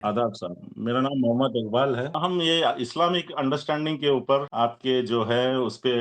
आदाब साहब, मेरा नाम मोहम्मद इकबाल है। हम ये इस्लामिक अंडरस्टैंडिंग के ऊपर आपके जो है उस पे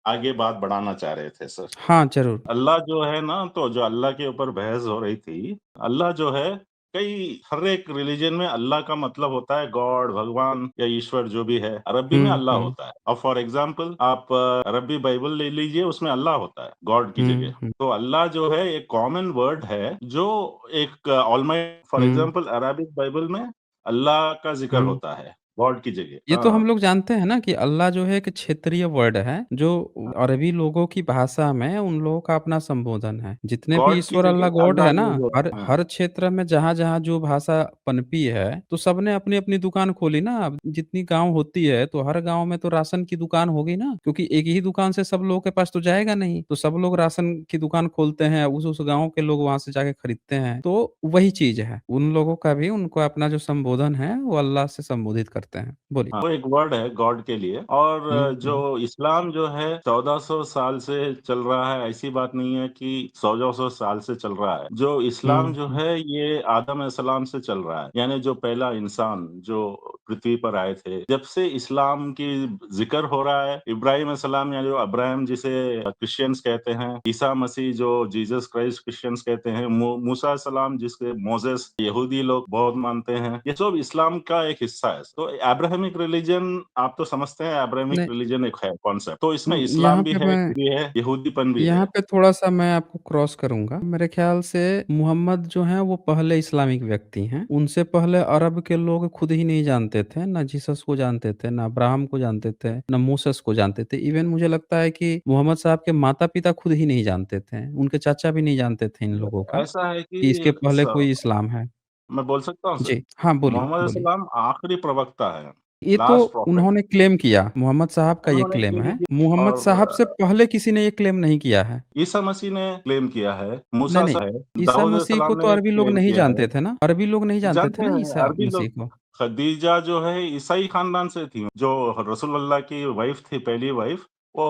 आगे बात बढ़ाना चाह रहे थे सर। हाँ, ज़रूर। अल्लाह जो है ना, तो जो अल्लाह के ऊपर बहस हो रही थी, अल्लाह जो है हर एक रिलिजन में अल्लाह का मतलब होता है गॉड, भगवान या ईश्वर जो भी है, अरबी में हुँ, अल्लाह हुँ। होता है। अब फॉर एग्ज़ाम्पल आप अरबी बाइबल ले लीजिए, उसमें अल्लाह होता है, गॉड की हुँ, जगह। हुँ, तो अल्लाह जो है एक कॉमन वर्ड है, जो एक almighty for hmm, example Arabic Bible में अल्लाह का ज़िक्र हुँ। होता है, गॉड की जगह। ये तो हम हाँ, लोग जानते हैं ना कि अल्लाह जो है एक क्षेत्रीय वर्ड है, जो अरबी लोगों की भाषा में उन लोगों का अपना संबोधन है। जितने भी गॉड की ईश्वर अल्लाह जगह गॉड अल्लाह है ना, यूज़ हर होता है। हाँ, हर क्षेत्र में जहाँ-जहाँ जो भाषा पनपी है, तो सबने अपनी-अपनी दुकान खोली ना। अब जितनी गाँव होती है, तो हर गाँव में तो राशन की दुकान होगी ना, क्योंकि एक ही दुकान से सब लोगों के पास तो जाएगा नहीं। तो सब लोग राशन की दुकान खोलते हैं, उस गाँव के लोग वहाँ से जाके खरीदते हैं। तो वही चीज़ है। उन लोगों का भी उनको अपना जो संबोधन है, वो अल्लाह से संबोधित करते हैं। बोलिए। हाँ, वो एक वर्ड है गॉड के लिए। और हुँ, जो हुँ। इस्लाम जो है 1400 साल से चल रहा है, ऐसी बात नहीं है कि 1400 साल से चल रहा है। जो इस्लाम हुँ, जो हुँ। है ये आदम अलैहिस्सलाम से चल रहा है, यानी जो पहला इंसान जो पृथ्वी पर आए थे, जब से इस्लाम की ज़िक्र हो रहा है। इब्राहीम अलैहिस्सलाम या जो अब्राहम जिसे क्रिश्चियंस कहते हैं, ईसा मसीह जो जीसस क्राइस्ट क्रिश्चियंस कहते हैं, मूसा सलाम जिसके मोसेस यहूदी लोग बहुत मानते हैं, ये सब इस्लाम का एक हिस्सा है। तो अब्राहमिक रिलीजन आप तो समझते हैं, अब्राहमिक नहीं, रिलीजन एक है कॉन्सेप्ट, तो इसमें इस्लाम यहाँ भी पे है, मैं भी है, यहूदीपन भी यहाँ है। पे थोड़ा-सा मैं आपको क्रॉस करूँगा। मेरे ख़्याल से मुहम्मद जो हैं वो पहले इस्लामिक व्यक्ति हैं। उनसे पहले अरब के लोग खुद ही नहीं जानते थे, ना जीसस को जानते थे, ना अब्राहम को जानते थे, ना मूसेस को जानते थे। इवन मुझे लगता है कि मोहम्मद साहब के माता-पिता खुद ही नहीं जानते थे। उनके चाचा भी नहीं जानते थे इन लोगों का, ऐसा है कि कि इसके पहले कोई इस्लाम है। मैं बोल सकता हूँ सर? जी, हाँ, बोलिए, मोहम्मद बोलिए। सलाम आखिरी प्रवक्ता है, ये तो लास्ट प्रॉफिट। उन्होंने क्लेम किया, मोहम्मद साहब का ये उन्होंने क्लेम क्लेम है। किया मोहम्मद साहब से और पहले किसी ने ये क्लेम नहीं किया है। ईसा मसीह ने क्लेम किया है, नहीं, मूसा नहीं। सा है, ईसा दाऊद मसीह को अलैहिस्सलाम तो ने अरबी लोग क्लेम नहीं किया है। जानते थे ना? अरबी लोग नहीं जानते थे जानते ना हैं ईसा अरबी मसीह लोग। को? खदीजा जो है ईसाई खानदान से थी, जो रसूल अल्लाह की वाइफ थी, पहली वाइफ,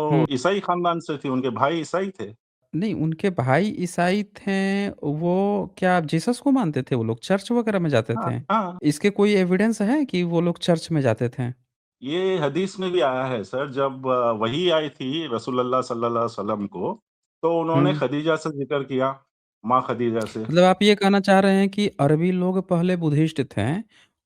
हुँ। वो ईसाई खानदान से थी, उनके भाई ईसाई थे। नहीं, उनके भाई ईसाई थे, वो क्या जीसस को मानते थे वो लोग? चर्च वगैरह में जाते हाँ, थे? हाँ। इसके कोई एविडेंस है कि वो लोग चर्च में जाते थे? ये हदीस में भी आया है सर, जब वही आई थी रसूल अल्लाह सल्लल्लाहु अलैहि वसल्लम को, तो उन्होंने हुँ। खदीजा से ज़िक्र किया, माँ खदीजा से। मतलब आप ये कहना चाह रहे हैं कि अरबी लोग पहले बुद्धिस्ट थे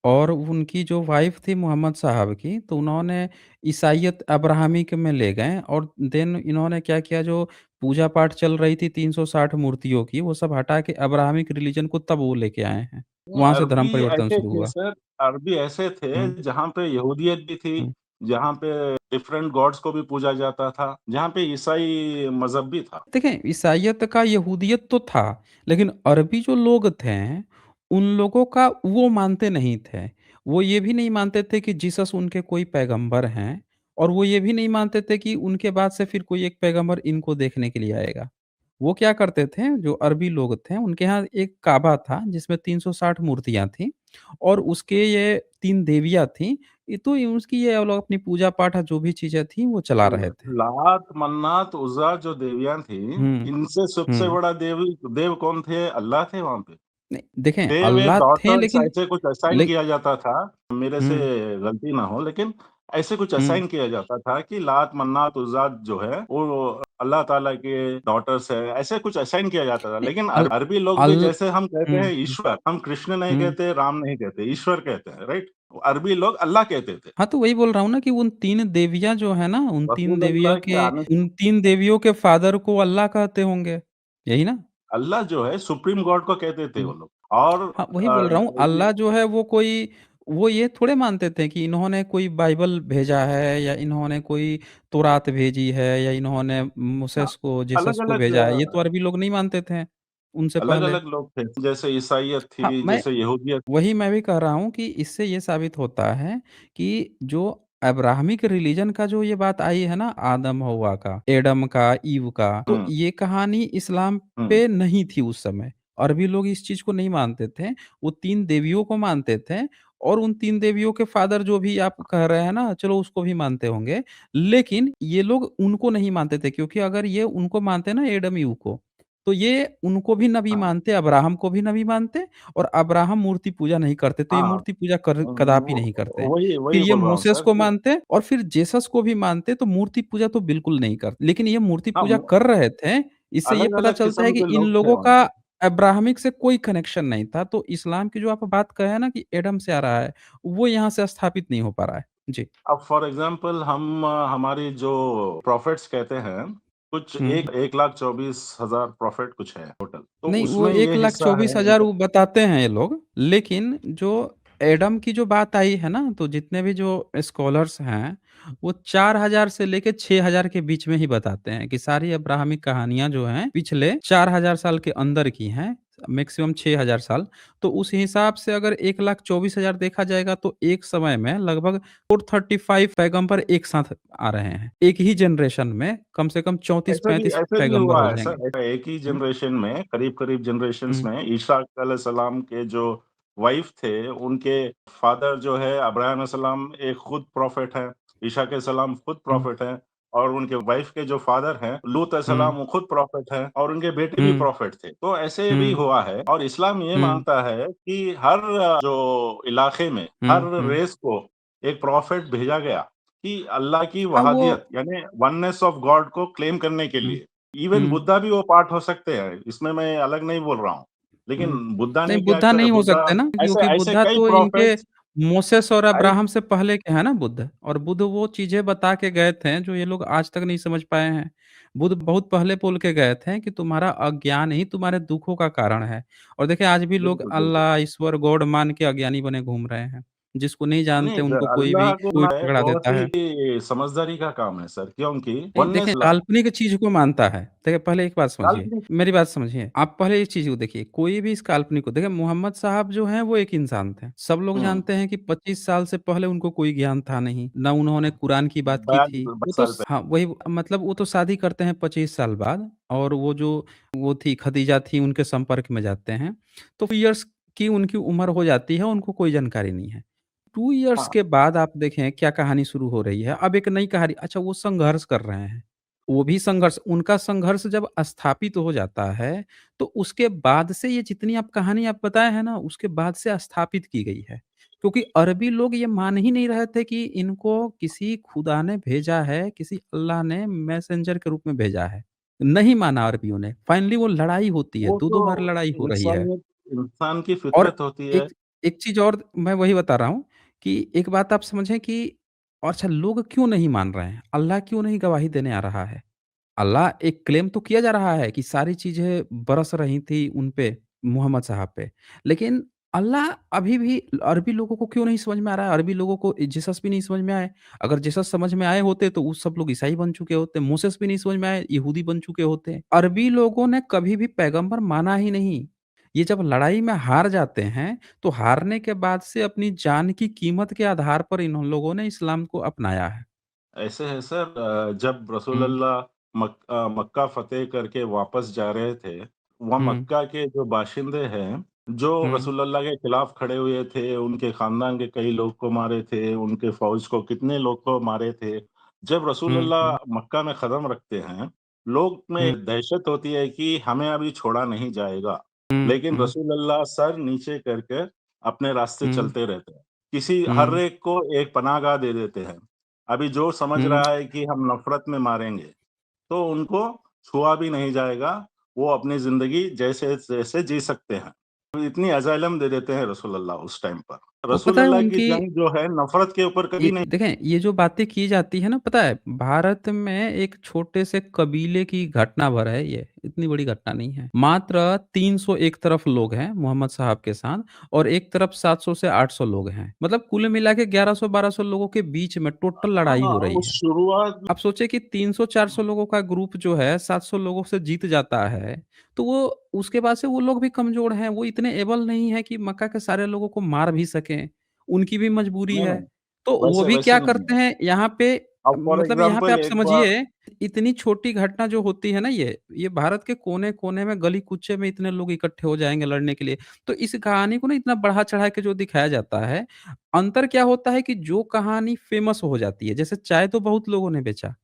और उनकी जो वाइफ़ थी मोहम्मद साहब की, तो उन्होंने ईसाईयत अब्राहमिक में ले गए और देन इन्होंने क्या किया, जो पूजा-पाठ चल रही थी 360 मूर्तियों की, वो सब हटा के अब्राहमिक रिलीजन को तब वो लेके आए हैं। नहीं, वहाँ से धर्म अरबी परिवर्तन ऐसे शुरू थे हुआ। सर, अरबी ऐसे थे हुँ, जहाँ पे यहूदियत भी थी, हुँ। जहाँ पे डिफरेंट गॉड्स को भी पूजा जाता था, जहाँ पे ईसाई मज़हब भी था। देखें, ईसाईयत का यहूदियत तो था, लेकिन अरबी जो लोग थे, उन लोगों का वो मानते नहीं थे। वो ये भी नहीं मानते थे कि जीसस उनके कोई पैगंबर हैं और वो ये भी नहीं मानते थे कि उनके बाद से फिर कोई एक पैगंबर इनको देखने के लिए आएगा। वो क्या करते थे, जो अरबी लोग थे, उनके यहाँ एक काबा था जिसमें 360 मूर्तियाँ थीं और उसके ये 3 देवियाँ थीं। ये तो उसकी ये लोग अपनी पूजा-पाठ जो भी चीज़ें थीं, वो चला रहे थे। लात, मन्नात, उज़्ज़ा जो देवियाँ थीं, हुँ, इनसे सबसे हुँ। बड़ा देव कौन थे? अल्लाह थे वहाँ पे। नहीं, देखें देव एक अल्लाह थे डॉटर्स लेकिन ऐसे कुछ असाइन ले किया जाता था, मेरे से हुँ, गलती ना हो, लेकिन ऐसे कुछ हुँ। असाइन किया जाता था कि लात, मन्नात, उज़्ज़ा जो है, वो अल्लाह ताला के डॉटर्स है, ऐसे कुछ असाइन किया जाता था। नहीं लेकिन अल अरबी लोग भी, अल जैसे हम कहते हुँ, हैं हुँ, ईश्वर, हम कृष्ण नहीं हुँ। कहते, राम नहीं कहते, ईश्वर कहते हैं, राइट? अरबी लोग अल्लाह कहते थे। हाँ, तो वही बोल रहा हूँ ना कि उन 3 देवियाँ जो है ना, रसूल अल्लाह के आने से उन 3 देवियों के फादर को अल्लाह कहते होंगे, यही ना? अल्लाह जो है सुप्रीम गॉड को कहते थे हुँ। वो लोग। और हाँ, वही बोल रहा हूँ, ये अल्लाह जो है वो ये थोड़े मानते थे कि इन्होंने कोई बाइबल भेजा है या इन्होंने कोई तौरात भेजी है या इन्होंने हाँ, मूसेस को, जीसस को अलग-अलग भेजा है, ये तो अरबी लोग नहीं मानते थे, उनसे पहले। अलग-अलग लोग थे। जैसे ईसाईयत हाँ, थी, जैसे यहूदियत। वही मैं भी कह रहा हूँ कि इससे ये साबित होता है कि जो अब्राहमिक रिलीजन का जो ये बात आई है ना, आदम हव्वा का, एडम का, ईव का, तो हुँ, ये कहानी इस्लाम हुँ। पे नहीं थी उस समय। अरबी लोग इस चीज़ को नहीं मानते थे। वो 3 देवियों को मानते थे और उन 3 देवियों के फादर जो भी आप कह रहे हैं ना, चलो उसको भी मानते होंगे। लेकिन ये लोग उनको नहीं मानते थे, क्योंकि अगर ये उनको मानते ना, एडम, ईव को, तो ये उनको भी नबी हाँ, मानते, अब्राहम को भी नबी मानते और अब्राहम मूर्ति पूजा नहीं करते, तो ये हाँ, मूर्ति पूजा कर कदापि वो नहीं करते। वही फिर वही ये बोल रहा हूँ मोसेस सर को कि मानते और फिर जीसस को भी मानते, तो मूर्ति पूजा तो बिल्कुल नहीं करते। लेकिन ये मूर्ति हाँ, पूजा कर रहे थे, इससे ये पता अलग-अलग चलता है किस्म कि के इन लोग थे लोगों वहाँ का पे। अब्राहमिक से कोई कनेक्शन नहीं था। तो इस्लाम की जो आप बात कहे ना कि एडम से आ रहा है, वो यहाँ से स्थापित नहीं हो पा रहा है। जी। अब फॉर एग्ज़ाम्पल हम हमारी जो प्रोफेट्स कहते हैं, कुछ हुँ। 1,24,000 प्रोफेट कुछ है टोटल। तो नहीं, वो उसमें ये हिस्सा है 1,24,000 इनका। वो बताते हैं ये लोग, लेकिन जो एडम की जो बात आई है ना, तो जितने भी जो स्कॉलर्स हैं, वो 4,000 से लेके 6,000 के बीच में ही बताते हैं कि सारी अब्राहमिक कहानियाँ जो हैं, पिछले 4,000 साल के अंदर की हैं, मैक्सिमम 6,000 साल। तो उस हिसाब से अगर 1,24,000 देखा जाएगा, तो एक समय में लगभग 435 पैगंबर एक साथ आ रहे हैं। एक ही जनरेशन में कम से कम ऐसा 34-35 भी पैगंबर हुआ हो है जाएँगे। सर, एक ही हुँ, जनरेशन में करीब-करीब जनरेशंस हुँ, में ईसा अलैहिस्सलाम के जो वाइफ थे, उनके फादर जो है अब्राहम अलैहिस्सलाम एक खुद प्रोफेट हैं, ईसा अलैहिस्सलाम खुद हुँ, प्रोफेट हैं और उनके वाइफ के जो फादर हैं, लूत हुँ। अलैहिस्सलाम वो खुद प्रोफेट हैं और उनके बेटे भी हुँ, प्रोफेट थे। तो ऐसे भी हुँ, हुआ है और इस्लाम ये हुँ, मानता है कि हर जो इलाके में, हर हुँ, हुँ, रेस को एक प्रोफेट भेजा गया कि अल्लाह की हाँ, वो वहादियत यानी वननेस ऑफ गॉड को क्लेम करने के हुँ, लिए। इवन हुँ, बुद्धा भी वो पार्ट हो सकते हैं, इसमें मैं अलग नहीं बोल रहा हूँ। लेकिन हुँ। बुद्धा नहीं, ने क्या बुद्धा कर नहीं हो बुद्धा सकते ना, ऐसे क्योंकि ऐसे बुद्धा कई तो इनके प्रोफेट्स मोसेस और कई अब्राहम से पहले के हैं ना बुद्ध, और बुद्ध वो चीज़ें बता के गए थे जो ये लोग आज तक नहीं समझ पाए हैं। बुद्ध बहुत पहले बोल के गए थे कि तुम्हारा अज्ञान ही तुम्हारे दुखों का कारण है। और देखिए आज भी लोग बिल्कुल, बिल्कुल। अल्लाह, ईश्वर, गॉड मान के अज्ञानी बने घूम रहे हैं। जिसको नहीं नहीं, जानते उनको कोई भी अल्लाह को कोई ना है पकड़ा बहुत देता है। ही समझदारी का काम है सर, क्योंकि नहीं, देखें वननेस ला काल्पनिक चीज़ को मानता है। देखिए पहले एक बात समझिए, काल्पनिक मेरी बात समझिए। आप पहले इस चीज़ को देखिए, कोई भी इस काल्पनिक को देखिए मोहम्मद साहब जो हैं वो एक इंसान थे। सब लोग हुँ, जानते हैं कि 25 साल से पहले उनको कोई ज्ञान था नहीं, ना उन्होंने कुरान की बात की थी। 22 वो तो साल स पहले। हाँ, वही मतलब वो तो शादी करते हैं 25 साल बाद, और वो जो वो थी खदीजा थी उनके संपर्क में जाते हैं। तो इयर्स की उनकी उम्र हो जाती है, उनको कोई जानकारी नहीं है। 2 इयर्स हाँ, के बाद आप देखें क्या कहानी शुरू हो रही है। अब एक नई कहानी, अच्छा वो संघर्ष कर रहे हैं। वो भी संघर्ष, उनका संघर्ष जब स्थापित हो जाता है, तो उसके बाद से ये जितनी आप कहानी आप बताए हैं ना, उसके बाद से स्थापित की गई है। क्योंकि अरबी लोग ये मान ही नहीं रहे थे कि इनको किसी खुदा ने भेजा है, किसी अल्लाह ने मैसेंजर के रूप में भेजा है। नहीं माना अरबियों ने। फाइनली वो लड़ाई होती है, वो तो 2-2 बार लड़ाई हो रही है। इंसान की और फितरत होती है। एक एक चीज़ और मैं वही बता रहा हूँ कि एक बात आप समझें कि अच्छा लोग क्यों नहीं मान रहे हैं? अल्लाह क्यों नहीं गवाही देने आ रहा है? अल्लाह एक क्लेम तो किया जा रहा है कि सारी चीज़ें बरस रही थी उन पे, मोहम्मद साहब पे। लेकिन अल्लाह अभी भी अरबी लोगों को क्यों नहीं समझ में आ रहा है? अरबी लोगों को जीसस भी नहीं समझ में आए। अगर जीसस समझ में आए होते तो वो सब लोग ईसाई बन चुके होते। मोसेस भी नहीं समझ में आए, यहूदी बन चुके होते। अरबी लोगों ने कभी भी पैगंबर माना ही नहीं। ये जब लड़ाई में हार जाते हैं, तो हारने के बाद से अपनी जान की कीमत के आधार पर इन लोगों ने इस्लाम को अपनाया है। ऐसे है सर जब हुँ, रसूलुल्लाह मक्का फ़तेह करके वापस जा रहे थे, वहाँ हुँ, मक्का के जो बाशिंदे हैं, जो हुँ, रसूलुल्लाह के खिलाफ खड़े हुए थे, उनके खानदान के कई लोग को मारे थे, उनके फ़ौज को कितने लोग को मारे थे। जब हुँ, हुँ, रसूलुल्लाह मक्का में कदम रखते हैं, लोग में हुँ, एक दहशत होती है कि हमें अभी छोड़ा नहीं जाएगा। हुँ, लेकिन हुँ, रसूलुल्लाह सर नीचे करके अपने रास्ते हुँ, चलते रहते हैं। किसी हर हुँ, एक को एक पनाहगाह दे देते हैं। अभी जो समझ हुँ। रहा है कि हम नफ़रत में मारेंगे, तो उनको छुआ भी नहीं जाएगा, वो अपनी ज़िंदगी जैसे-जैसे जी सकते हैं। तो इतनी अज़ाइलम दे देते हैं रसूलुल्लाह उस टाइम पर। वो पता है रसूलुल्लाह की उनकी जंग जो है नफ़रत के ऊपर ये कभी नहीं। देखें, ये जो बातें की जाती है ना, पता है भारत में एक छोटे से कबीले की घटना भर है ये, इतनी बड़ी घटना नहीं है। मात्र 300 एक तरफ लोग हैं मोहम्मद साहब के साथ, और एक तरफ 700 से 800 लोग हैं। मतलब कुल मिला के 1100-1200 लोगों के बीच में टोटल लड़ाई हाँ, हो रही उस है। शुरुआत आप सोचिए कि 300-400 लोगों का ग्रुप जो है 700 लोगों से जीत जाता है, तो वो उसके बाद से वो लोग भी कमज़ोर हैं, वो इतने एबल नहीं है कि मक्का के सारे लोगों को मार भी सकें, उनकी भी मजबूरी नहीं, है। नहीं, तो वो वैसे भी वैसे क्या नहीं है। करते हैं यहाँ पे, अब फॉर मतलब यहाँ पे एग्ज़ाम्पल आप एक बार समझिए, इतनी छोटी घटना जो होती है ना ये भारत के कोने-कोने में, गली-कूचे में इतने लोग इकट्ठे हो जाएँगे लड़ने के लिए। तो इस कहानी को ना इतना बढ़ा-चढ़ा के जो दिखाया जाता है, अंतर क्या होता है कि जो कहानी फ़ेमस हो जाती है, जैसे चाय तो बहुत लोगों ने बेचा।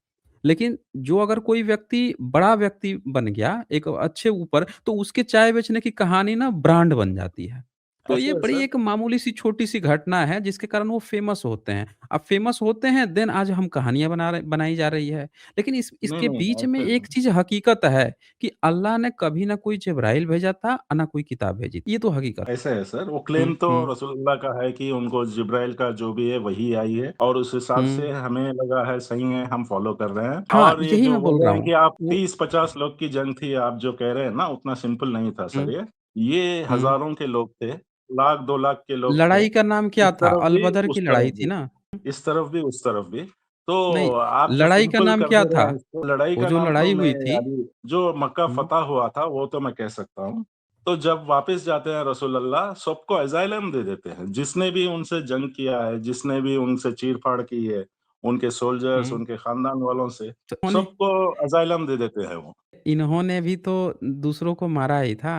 लेकिन जो अगर कोई व्यक्ति बड़ा व्यक्ति बन गया, एक अच्छे ऊपर, तो उसके चाय बेचने की कहानी ना ब्रांड बन जाती है। तो ऐसे ये है बड़ी सर। एक मामूली-सी छोटी-सी घटना है जिसके कारण वो फ़ेमस होते हैं। अब फ़ेमस होते हैं देन आज हम कहानियाँ बनाई जा रही है। लेकिन नहीं, इसके नहीं बीच में ऐसे एक चीज़ हकीकत है कि अल्लाह ने कभी ना कोई जिब्राइल भेजा था, ना कोई किताब भेजी थी। ये तो हकीकत ऐसा है सर, वो हुँ, क्लेम तो हुँ, रसूलुल्लाह का है कि उनको जिब्राइल का जो भी है वही आई है और उस हिसाब हुँ। से हमें लगा है सही है, हम फ़ॉलो कर रहे हैं। हाँ, और ये यही जो मैं बोल बोल रहा रहे हैं हूँ। कि आप वो 30-50 लोग की जंग थी, आप जो कह रहे हैं ना, उतना सिंपल नहीं था हुँ, सर ये। ये हुँ। हज़ारों के लोग थे, लाख 2 लाख के लोग थे, लड़ाई का नाम इस क्या था? तरफ अल भी, बदर की उस लड़ाई तरफ थी भी। ना? इस तरफ भी, उस तरफ भी। तो नहीं, आप तो लड़ाई का सिंपल नाम कर क्या दे रहे था? हैं इसको, लड़ाई वो का जो नाम तो लड़ाई मैं हुई थी अभी जो मक्का हुँ, फ़तह हुआ था, वो तो मैं कह सकता हूँ। तो जब वापस जाते हैं रसूलल्लाह, सबको असाइलम दे देते हैं। जिसने भी उनसे जंग किया है, जिसने भी उनसे चीर-फाड़ की है, उनके सोल्जर्स, हुँ। उनके खानदान वालों से, तो उन्होंने सबको असाइलम दे देते हैं वो। इन्होंने भी तो दूसरों को मारा ही था।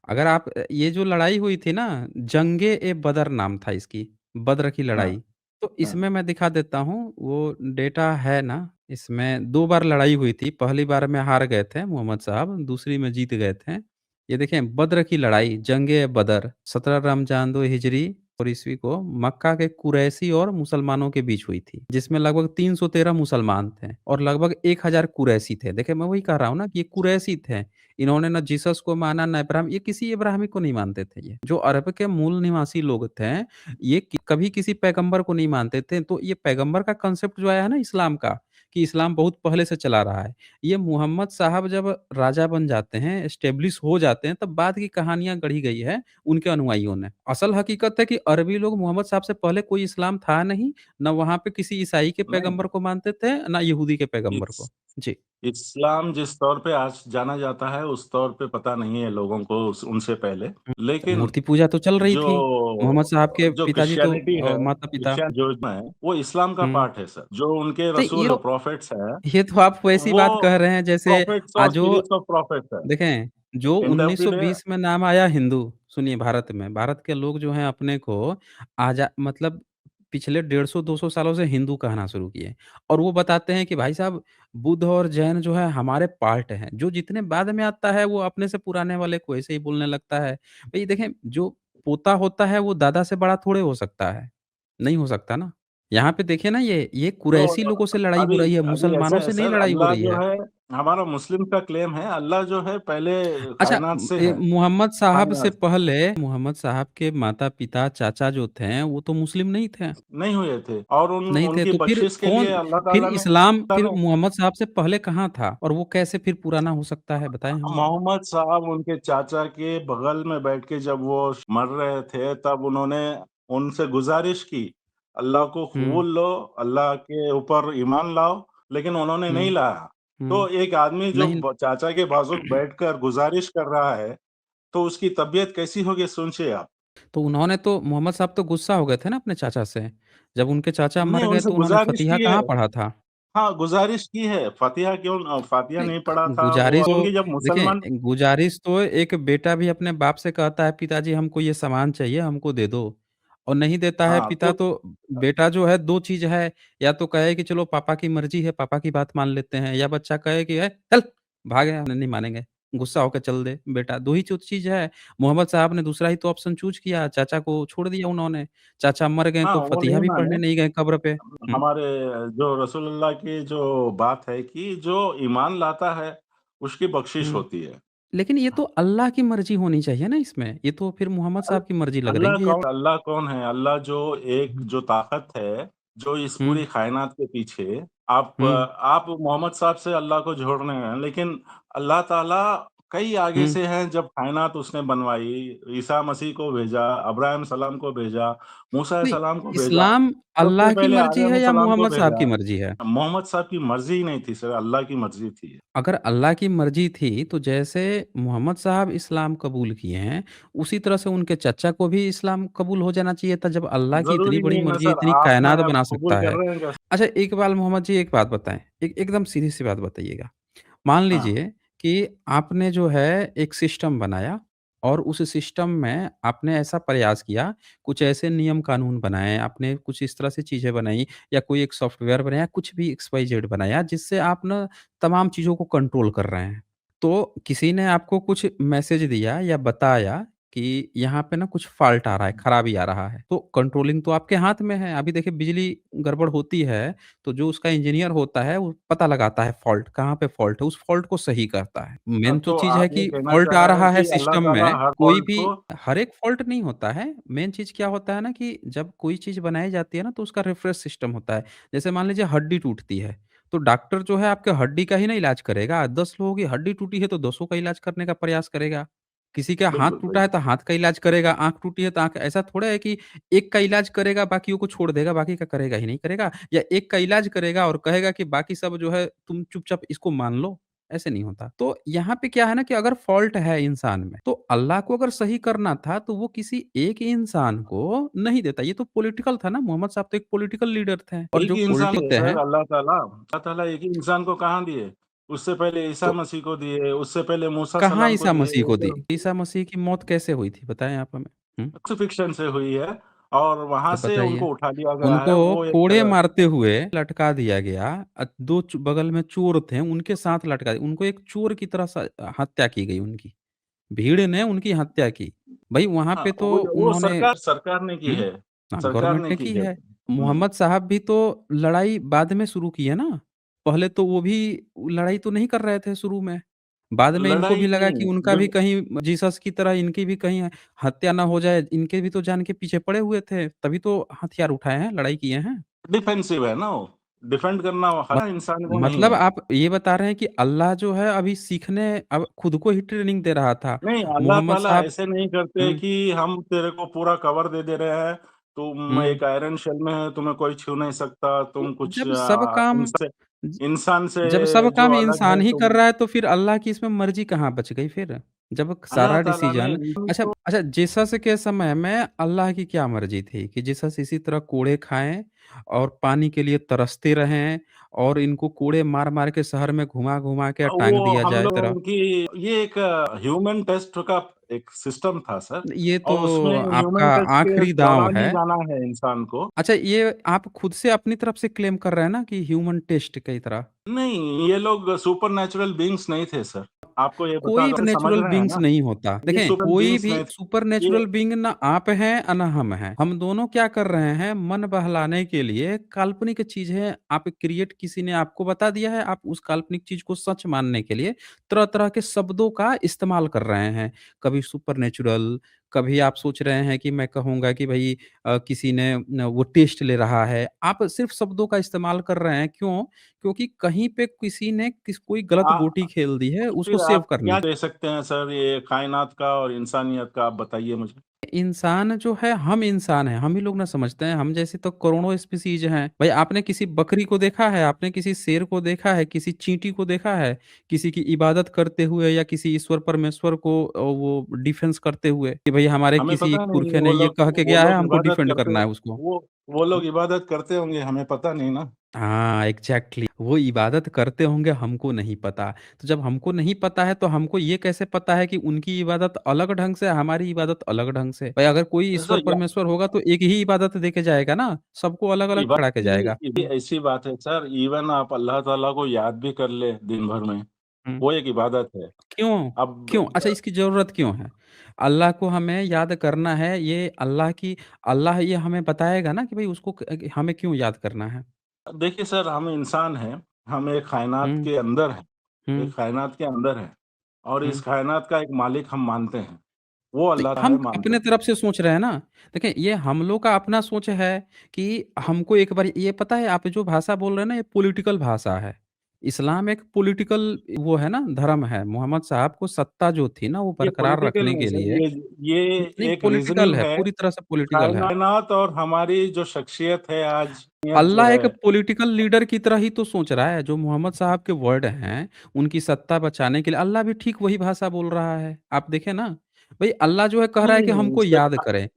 अगर आप ये जो लड़ाई हुई थी ना, जंग-ए-बदर नाम था इसकी, बद्र की हाँ, लड़ाई। तो हाँ। इसमें मैं दिखा देता हूँ, वो डेटा है ना, इसमें 2 बार लड़ाई हुई थी। पहली बार में हार गए थे मोहम्मद साहब, दूसरी में जीत गए थे। ये देखें बद्र की लड़ाई, जंग-ए-बदर 17 रमज़ान 2 हिजरी और ईस्वी को मक्का के कुरैशी और मुसलमानों के बीच हुई थी, जिसमें लगभग 313 मुसलमान थे और लगभग 1000 कुरैशी थे। देखिए, मैं वही कह रहा हूँ ना कि ये कुरैशी थे। इन्होंने ना जीसस को माना, ना इब्राहिम ये किसी इब्राहिमी को नहीं मानते थे ये। जो अरब के मूल निवासी लोग थे, ये कभी किसी पैगंबर को नहीं मानते थे। तो ये पैगंबर का कांसेप्ट जो आया है ना इस्लाम का, कि इस्लाम बहुत पहले से चला रहा है। ये मोहम्मद साहब जब राजा बन जाते हैं, एस्टेब्लिश हो जाते हैं, तब बाद की कहानियाँ गढ़ी गई है उनके अनुयायियों ने। असल हकीकत है कि अरबी लोग मोहम्मद साहब से पहले कोई इस्लाम था नहीं, ना वहाँ पे किसी ईसाई के नहीं, पैगंबर को मानते थे, ना यहूदी के पैगंबर इस को। जी। इस्लाम जिस तौर पे आज जाना जाता है, उस तौर पे पता नहीं है लोगों को उस उनसे पहले। हुँ, लेकिन मूर्ति पूजा तो चल रही जो थी। मोहम्मद साहब के जो पिताजी तो क्रिश्चियनिटी है, माता-पिता क्रिश्चियन जो है, वो इस्लाम का हुँ। पार्ट है सर। जो उनके तो रसूल प्रोफेट्स हैं, ये तो आप वैसी वो बात कह रहे हैं जैसे प्रोफेट्स और जो सीरीज़ ऑफ प्रोफेट्स है। देखें, जो एंड ऑफ द डे 1920 में नाम आया हिंदू, सुनिए भारत में, भारत के लोग जो हैं अपने को मतलब पिछले 150-200 सालों से हिंदू कहना शुरू किए और वो बताते हैं कि भाई साहब बुद्ध और जैन जो है हमारे पार्ट हैं। जो जितने बाद में आता है वो अपने से पुराने वाले को ऐसे ही बोलने लगता है। भई देखें, जो पोता होता है वो दादा से बड़ा थोड़े हो सकता है, नहीं हो सकता ना। यहाँ पे देखिए ना ये तो कुरैशी लोगों से लड़ाई हो अभी रही है, अभी ऐसा मुसलमानों है से नहीं सर, लड़ाई हो अल्लाह रही जो है। है हमारा मुस्लिम का क्लेम है, अल्लाह जो है पहले अच्छा कायनात से है, मोहम्मद कायनात पहले मोहम्मद साहब के माता-पिता, चाचा जो थे, वो तो मुस्लिम नहीं थे। नहीं हुए थे और नहीं थे, उनकी तो बख्शिश के लिए अल्लाह फिर ताला ने इस्लाम फिर मोहम्मद साहब से पहले कहाँ था? और वो कैसे फिर पुराना हो सकता है, बताएँ हमें? मोहम्मद साहब उनके चाचा के बगल में बैठ के जब वो मर रहे थे, तब उन्होंने उनसे गुज़ारिश की, अल्लाह को हुँ, कबूल लो, अल्लाह के ऊपर ईमान लाओ, लेकिन उन्होंने नहीं हुँ, लाया। तो हुँ। एक आदमी जो नहीं चाचा के बाजू बैठकर गुज़ारिश कर रहा है, तो उसकी तबीयत कैसी होगी सोचिए आप। तो उन्होंने तो मोहम्मद साहब तो गुस्सा हो गए थे ना अपने चाचा से। जब उनके चाचा हमने मर गए उनसे तो उन्होंने गुज़ारिश फ़तिहा की है। कहाँ पढ़ा था? हाँ, गुज़ारिश की है, फ़ातिहा नहीं, नहीं पढ़ा था वो गुजारिश तो क्योंकि जब मुसलमान देखें, गुजारिश तो एक बेटा भी अपने बाप से कहता है, "पिताजी हमको ये सामान चाहिए, हमको दे दो।" और नहीं देता है हाँ, पिता तो तो बेटा जो है 2 चीज़ है, या तो कहे कि चलो पापा की मर्ज़ी है, पापा की बात मान लेते हैं, या बच्चा कहे कि, चल भाग यहाँ, नहीं मानेंगे।" गुस्सा होके चल दे बेटा, 2 ही चीज़ है। मोहम्मद साहब ने दूसरा ही तो ऑप्शन चूज़ किया, चाचा को छोड़ दिया उन्होंने। चाचा मर गए हाँ, तो वो फ़तिहा नहीं भी माने। पढ़ने नहीं गए कब्र पे। हुँ। हमारे जो रसूलुल्लाह की जो बात है कि जो ईमान लाता है, उसकी बख्शिश हुँ। होती है। लेकिन ये तो अल्लाह की मर्ज़ी होनी चाहिए ना इसमें, ये तो फिर मोहम्मद अल साहब की मर्ज़ी लग रही है ये तो। अल्लाह कौन है? अल्लाह जो एक हुँ, जो ताकत है, जो इस हुँ, पूरी कायनात के पीछे हुँ, आप मोहम्मद साहब से अल्लाह को जोड़ रहे हैं, लेकिन अल्लाह ताला कई आगे हुँ। से हैं जब कायनात उसने बनवाई, ईसा मसीह को भेजा, अब्राहम सलाम को भेजा, मूसा नहीं, सलाम को भेजा, इस्लाम सबसे अल्लाह की पहले मर्ज़ी आदम है या सलाम को मोहम्मद साहब भेजा। की मर्ज़ी है? मोहम्मद साहब की मर्ज़ी ही नहीं थी सर, अल्लाह की मर्ज़ी थी। अगर अल्लाह की मर्ज़ी थी, तो जैसे मोहम्मद साहब इस्लाम कबूल किए हैं, उसी तरह से उनके चचा को भी इस्लाम कबूल हो जाना चाहिए था, जब अल्लाह की इतनी ज़रूरी बड़ी नहीं है ना मर्ज़ी, सर, इतनी आप कायनात मैं अब बना कबूल सकता कर है। रहे हैं कैसे? अच्छा, एक बार मोहम्मद जी एक बात बताएँ, एकदम सीधी-सी बात बताइएगा। मान हाँ, लीजिए कि आपने जो है एक सिस्टम बनाया, और उस सिस्टम में आपने ऐसा प्रयास किया, कुछ ऐसे नियम कानून बनाए, आपने कुछ इस तरह से चीज़ें बनाई या कोई एक सॉफ्टवेयर बनाया, कुछ भी XYZ बनाया जिससे आप ना तमाम चीज़ों को कंट्रोल कर रहे हैं। तो किसी ने आपको कुछ मैसेज दिया या बताया कि यहाँ पे ना कुछ फ़ॉल्ट आ रहा है, खराबी आ रहा है, तो कंट्रोलिंग तो आपके हाथ में है। अभी देखिए बिजली गड़बड़ होती है, तो जो उसका इंजीनियर होता है, वो पता लगाता है फ़ॉल्ट, कहाँ पे फ़ॉल्ट है, उस फ़ॉल्ट को सही करता है। मेन तो तो चीज़ है आप ये कि कहना फ़ॉल्ट चाह आ रहे हैं रहा है कि अल्लाह सिस्टम ताला में, हर कोई फ़ॉल्ट भी को हर एक फ़ॉल्ट नहीं होता है। मेन चीज़ क्या होता है ना कि जब कोई चीज़ बनाई जाती है ना, तो उसका रिफ्रेश सिस्टम होता है। जैसे मान लीजिए हड्डी टूटती है, तो डॉक्टर जो है आपके हड्डी का ही ना इलाज करेगा। 10 लोगों की हड्डी टूटी है, तो 10 का इलाज करने का प्रयास करेगा। किसी का हाथ बिल्कुल, टूटा है, बिल्कुल। तो हाथ का इलाज करेगा, आँख टूटी है, तो आँख ऐसा थोड़ा है कि एक का इलाज करेगा, बाकियों को छोड़ देगा, बाकी का करेगा ही नहीं करेगा। या एक का इलाज करेगा और कहेगा कि बाकी सब जो है तुम चुपचाप इसको मान लो, ऐसे नहीं होता। तो यहाँ पे क्या है ना कि अगर फ़ॉल्ट है इंसान में, तो अल्लाह को अगर सही करना था, तो वो किसी एक इंसान को नहीं देता। ये तो पॉलिटिकल था ना, मोहम्मद साहब तो एक पॉलिटिकल लीडर थे और एक जो ही इंसान पॉलिटिक्स है होते सर हैं अल्लाह ताला एक ही इंसान को कहाँ दिए? उससे पहले ईसा तो मसीह को दिए, उससे पहले मूसा कहाँ सलाम को ईसा दिए, मसीह वो को दी? तो ईसा मसीह की मौत कैसे हुई थी बताएँ आप हमें? हुँ, क्रूसिफिक्शन से हुई है और वहाँ तो से बताइए? उनको उठा लिया गया उनको है, वो कोड़े एक मारते हुए लटका दिया गया। 2 बगल में चोर थे, उनके साथ लटका दिया। उनको एक चोर की तरह हत्या की गई उनकी। भीड़ ने उनकी हत्या की। भई वहाँ हाँ, पे तो वो उन्होंने सरकार सरकार ने की हुँ, है, हाँ, सरकार गवर्नमेंट ने ने की की है। है। हुँ, मोहम्मद साहब भी तो लड़ाई बाद में शुरू की है ना। पहले तो वो भी लड़ाई तो नहीं कर रहे थे शुरू में। बाद में इनको लड़ाई भी लगा कि नहीं, उनका भी कहीं जीसस की तरह इनकी भी कहीं हत्या ना हो जाए, इनके भी तो जान के पीछे पड़े हुए थे, तभी तो हथियार उठाए हैं, लड़ाई किए हैं। डिफेंसिव है ना वो, डिफेंड करना मत हर इंसान को नहीं मतलब है। आप ये बता रहे हैं कि अल्लाह जो है अभी सीखने अब खुद को ही ट्रेनिंग दे रहा था। नहीं, अल्लाह मोहम्मद ताला साहब ऐसे नहीं करते हुँ, कि हम तेरे को पूरा कवर दे रहे हैं, तुम हुँ। एक आयरन शेल में है, तुम्हें कोई छू नहीं सकता, तो तुम कुछ जब सब काम ज इंसान से जब सब जो काम अलग इंसान है ही कर तुम रहा है तो फिर अल्लाह की इसमें मर्ज़ी कहाँ बच गई फिर? जब अल्लाह सारा ताला ने डिसीज़न अच्छा अच्छा जीसस के समय में अल्लाह की क्या मर्ज़ी थी कि जीसस इसी तरह कोड़े खाएँ और पानी के लिए तरसते रहें और इनको कोड़े मार-मार के शहर में घुमा-घुमा के वो टाँग दिया हम जाए लोगों तरह। की ये एक ह्यूमन टेस्ट का एक सिस्टम था सर ये तो और उसमें आपका ह्यूमन टेस्ट के आखिरी दाँव दौरान ही है। जाना है इंसान को। अच्छा ये आप खुद से अपनी तरफ से क्लेम कर रहे हैं ना कि ह्यूमन टेस्ट की तरह? नहीं, ये लोग सुपरनैचुरल बीइंग्स नहीं थे सर। आपको ये बता कोई दो समझ नेचुरल रहे हैं बीइंग्स ना? नहीं होता। ये देखें, सुपर कोई बीइंग्स भी नहीं थे। सुपर ये नेचुरल बीइंग ना आप हैं, ना हम हैं। हम दोनों क्या कर रहे हैं, मन बहलाने के लिए काल्पनिक चीज़ें आप क्रिएट किसी ने आपको बता दिया है, आप उस काल्पनिक चीज़ को सच मानने के लिए तरह-तरह के शब्दों का इस्तेमाल कर रहे हैं। कभी सुपर नेचुरल, कभी आप सोच रहे हैं कि मैं कहूँगा कि भई किसी ने न वो टेस्ट ले रहा है। आप सिर्फ़ शब्दों का इस्तेमाल कर रहे हैं, क्यों? क्योंकि कहीं पे किसी ने कोई गलत आ गोटी खेल दी है, उसको फिर सेव आप करने क्या की। दे सकते हैं सर ये कायनात का और इंसानियत का आप बताइए मुझे? इंसान जो है हम इंसान हैं, हम ही लोग ना समझते हैं, हम जैसे तो करोड़ों स्पीशीज़ हैं। भई आपने किसी बकरी को देखा है, आपने किसी शेर को देखा है, किसी चींटी को देखा है, किसी की इबादत करते हुए या किसी ईश्वर परमेश्वर को वो डिफेंस करते हुए कि भई हमारे हमें किसी पता नहीं पुरखे ने ये कह के वो गया है, लोग हमको इबादत डिफेंड करते करना है उसको। वो लोग इबादत करते होंगे हमें पता नहीं ना। हाँ, एग्ज़ैक्टली वो इबादत करते होंगे, हमको नहीं पता। तो जब हमको नहीं पता है, तो हमको ये कैसे पता है कि उनकी इबादत अलग ढंग से है, हमारी इबादत अलग ढंग से? भाई अगर कोई ईश्वर ऐसा या परमेश्वर होगा तो एक ही इबादत दे के जाएगा ना, सबको अलग-अलग इबादत चढ़ा के जाएगा। की ऐसी बात है सर इवन आप अल्लाह ताला को याद भी कर ले दिन भर में, हुँ, वो एक इबादत है। क्यों? अब क्यों? अच्छा इसकी ज़रूरत क्यों है? अल्लाह को हमें याद करना है, ये अल्लाह ये हमें बताएगा ना कि भई उसको हमें क्यों याद करना है? देखिए सर हम इंसान हैं, हम एक कायनात हुँ, के अंदर हैं, हुँ, एक कायनात के अंदर हैं और इस हुँ। कायनात का एक मालिक हम मानते हैं, वो नहीं, अल्लाह हम है मानते अपने हैं। तरफ से सोच रहे हैं ना। देखिए, ये हम लोग का अपना सोच है कि हमको एक बार ये पता है आप जो भाषा बोल रहे हैं ना, ये पॉलिटिकल भाषा है। इस्लाम एक पॉलिटिकल वो है ना, धर्म है। मोहम्मद साहब को सत्ता जो थी ना, वो ये बरकरार पॉलिटिकल रखने नहीं के सर लिए ये नहीं, एक पॉलिटिकल रीज़निंग है, है, पूरी तरह से पॉलिटिकल है। कायनात और हमारी जो शख्सियत है आज, नियत जो अल्लाह है एक पॉलिटिकल लीडर की तरह ही तो सोच रहा है, जो मोहम्मद साहब के वर्ड हैं, उनकी सत्ता बचाने के लिए अल्लाह भी ठीक वही भाषा बोल रहा है। आप देखें ना, भई अल्लाह जो है कह रहा है कि नहीं, हमको याद करें।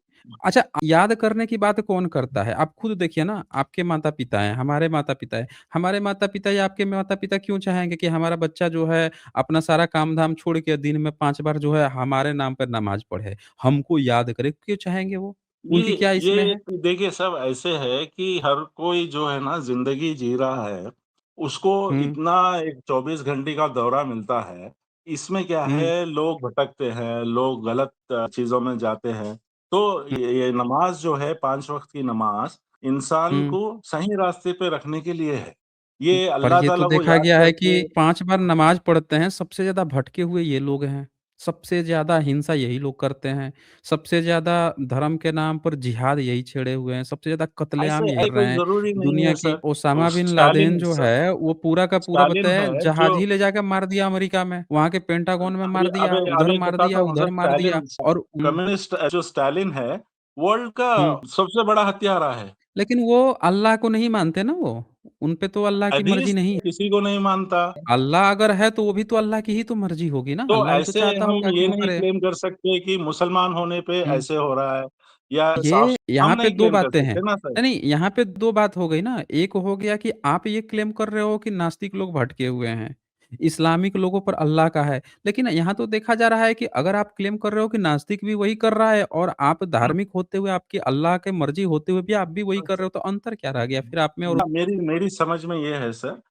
अच्छा, याद करने की बात कौन करता है? आप खुद देखिए ना, आपके माता-पिता हैं, हमारे माता-पिता हैं। हमारे माता-पिता या आपके माता-पिता क्यों चाहेंगे कि हमारा बच्चा जो है अपना सारा काम-धाम छोड़ के दिन में 5 बार जो है हमारे नाम पर नमाज़ पढ़े, हमको याद करे, क्यों चाहेंगे वो? उनकी क्या इसमें ये है? देखिए सब ऐसे है कि हर कोई जो है ना ज़िंदगी जी रहा है, उसको हुँ, इतना एक 24 घंटे का दौरा मिलता है। इसमें क्या हुँ, है लोग भटकते हैं, लोग गलत चीज़ों में जाते हैं। तो हुँ, ये नमाज़ जो है 5 वक़्त की नमाज़ इंसान हुँ। को सही रास्ते पे रखने के लिए है। ये पर अल्लाह ये तो ताला को देखा याद गया है करके कि 5 बार नमाज़ पढ़ते हैं, सबसे ज़्यादा भटके हुए ये लोग हैं। सबसे ज़्यादा हिंसा यही लोग करते हैं। सबसे ज़्यादा धर्म के नाम पर जिहाद यही छेड़े हुए हैं। सबसे ज़्यादा ऐसे कत्लेआम यही कर रहे कोई हैं। ज़रूरी नहीं दुनिया है की sir. Osama bin Laden Stalin जो स है, वो पूरा का पूरा स्टालिन बताएँ है जो जहाज ही ले जाके मार दिया अमेरिका में। वहाँ के पेंटागन में अभी मार दिया, अभी उधर अभी मार बताता दिया, हूँ सर उधर मार दिया और कम्युनिस्ट जो स्टालिन है, वर्ल्ड का हुँ। सबसे बड़ा हत्यारा है। लेकिन वो अल्लाह को नहीं मानते ना वो। उन पे तो अल्लाह की मर्ज़ी हदीस नहीं किसी को नहीं मानता। है। अल्लाह अगर है तो वो भी तो अल्लाह की ही तो मर्ज़ी होगी ना। तो अल्लाह भी तो ऐसे चाहता हम होगा कि ये वो नहीं करे। क्लेम कर सकते कि मुसलमान होने पे हुँ। ऐसे हो रहा है या साफ ये हम यहाँ पे नहीं 2 क्लेम कर बातें हैं। सकते ना सर। नहीं, यहाँ पे 2 बात हो गई ना। एक हो गया कि आप ये क्लेम कर रहे हो कि नास्तिक लोग भटके हुए हैं। इस्लामिक लोगों पर अल्लाह का है। लेकिन यहाँ तो देखा जा रहा है कि अगर आप क्लेम कर रहे हो कि नास्तिक भी वही कर रहा है और आप हुँ, धार्मिक होते हुए, आपकी अल्लाह की मर्ज़ी होते हुए भी आप भी वही कर बस रहे हो, तो अंतर क्या रह गया फिर आप में और ना मेरी मेरी समझ में ये है सर,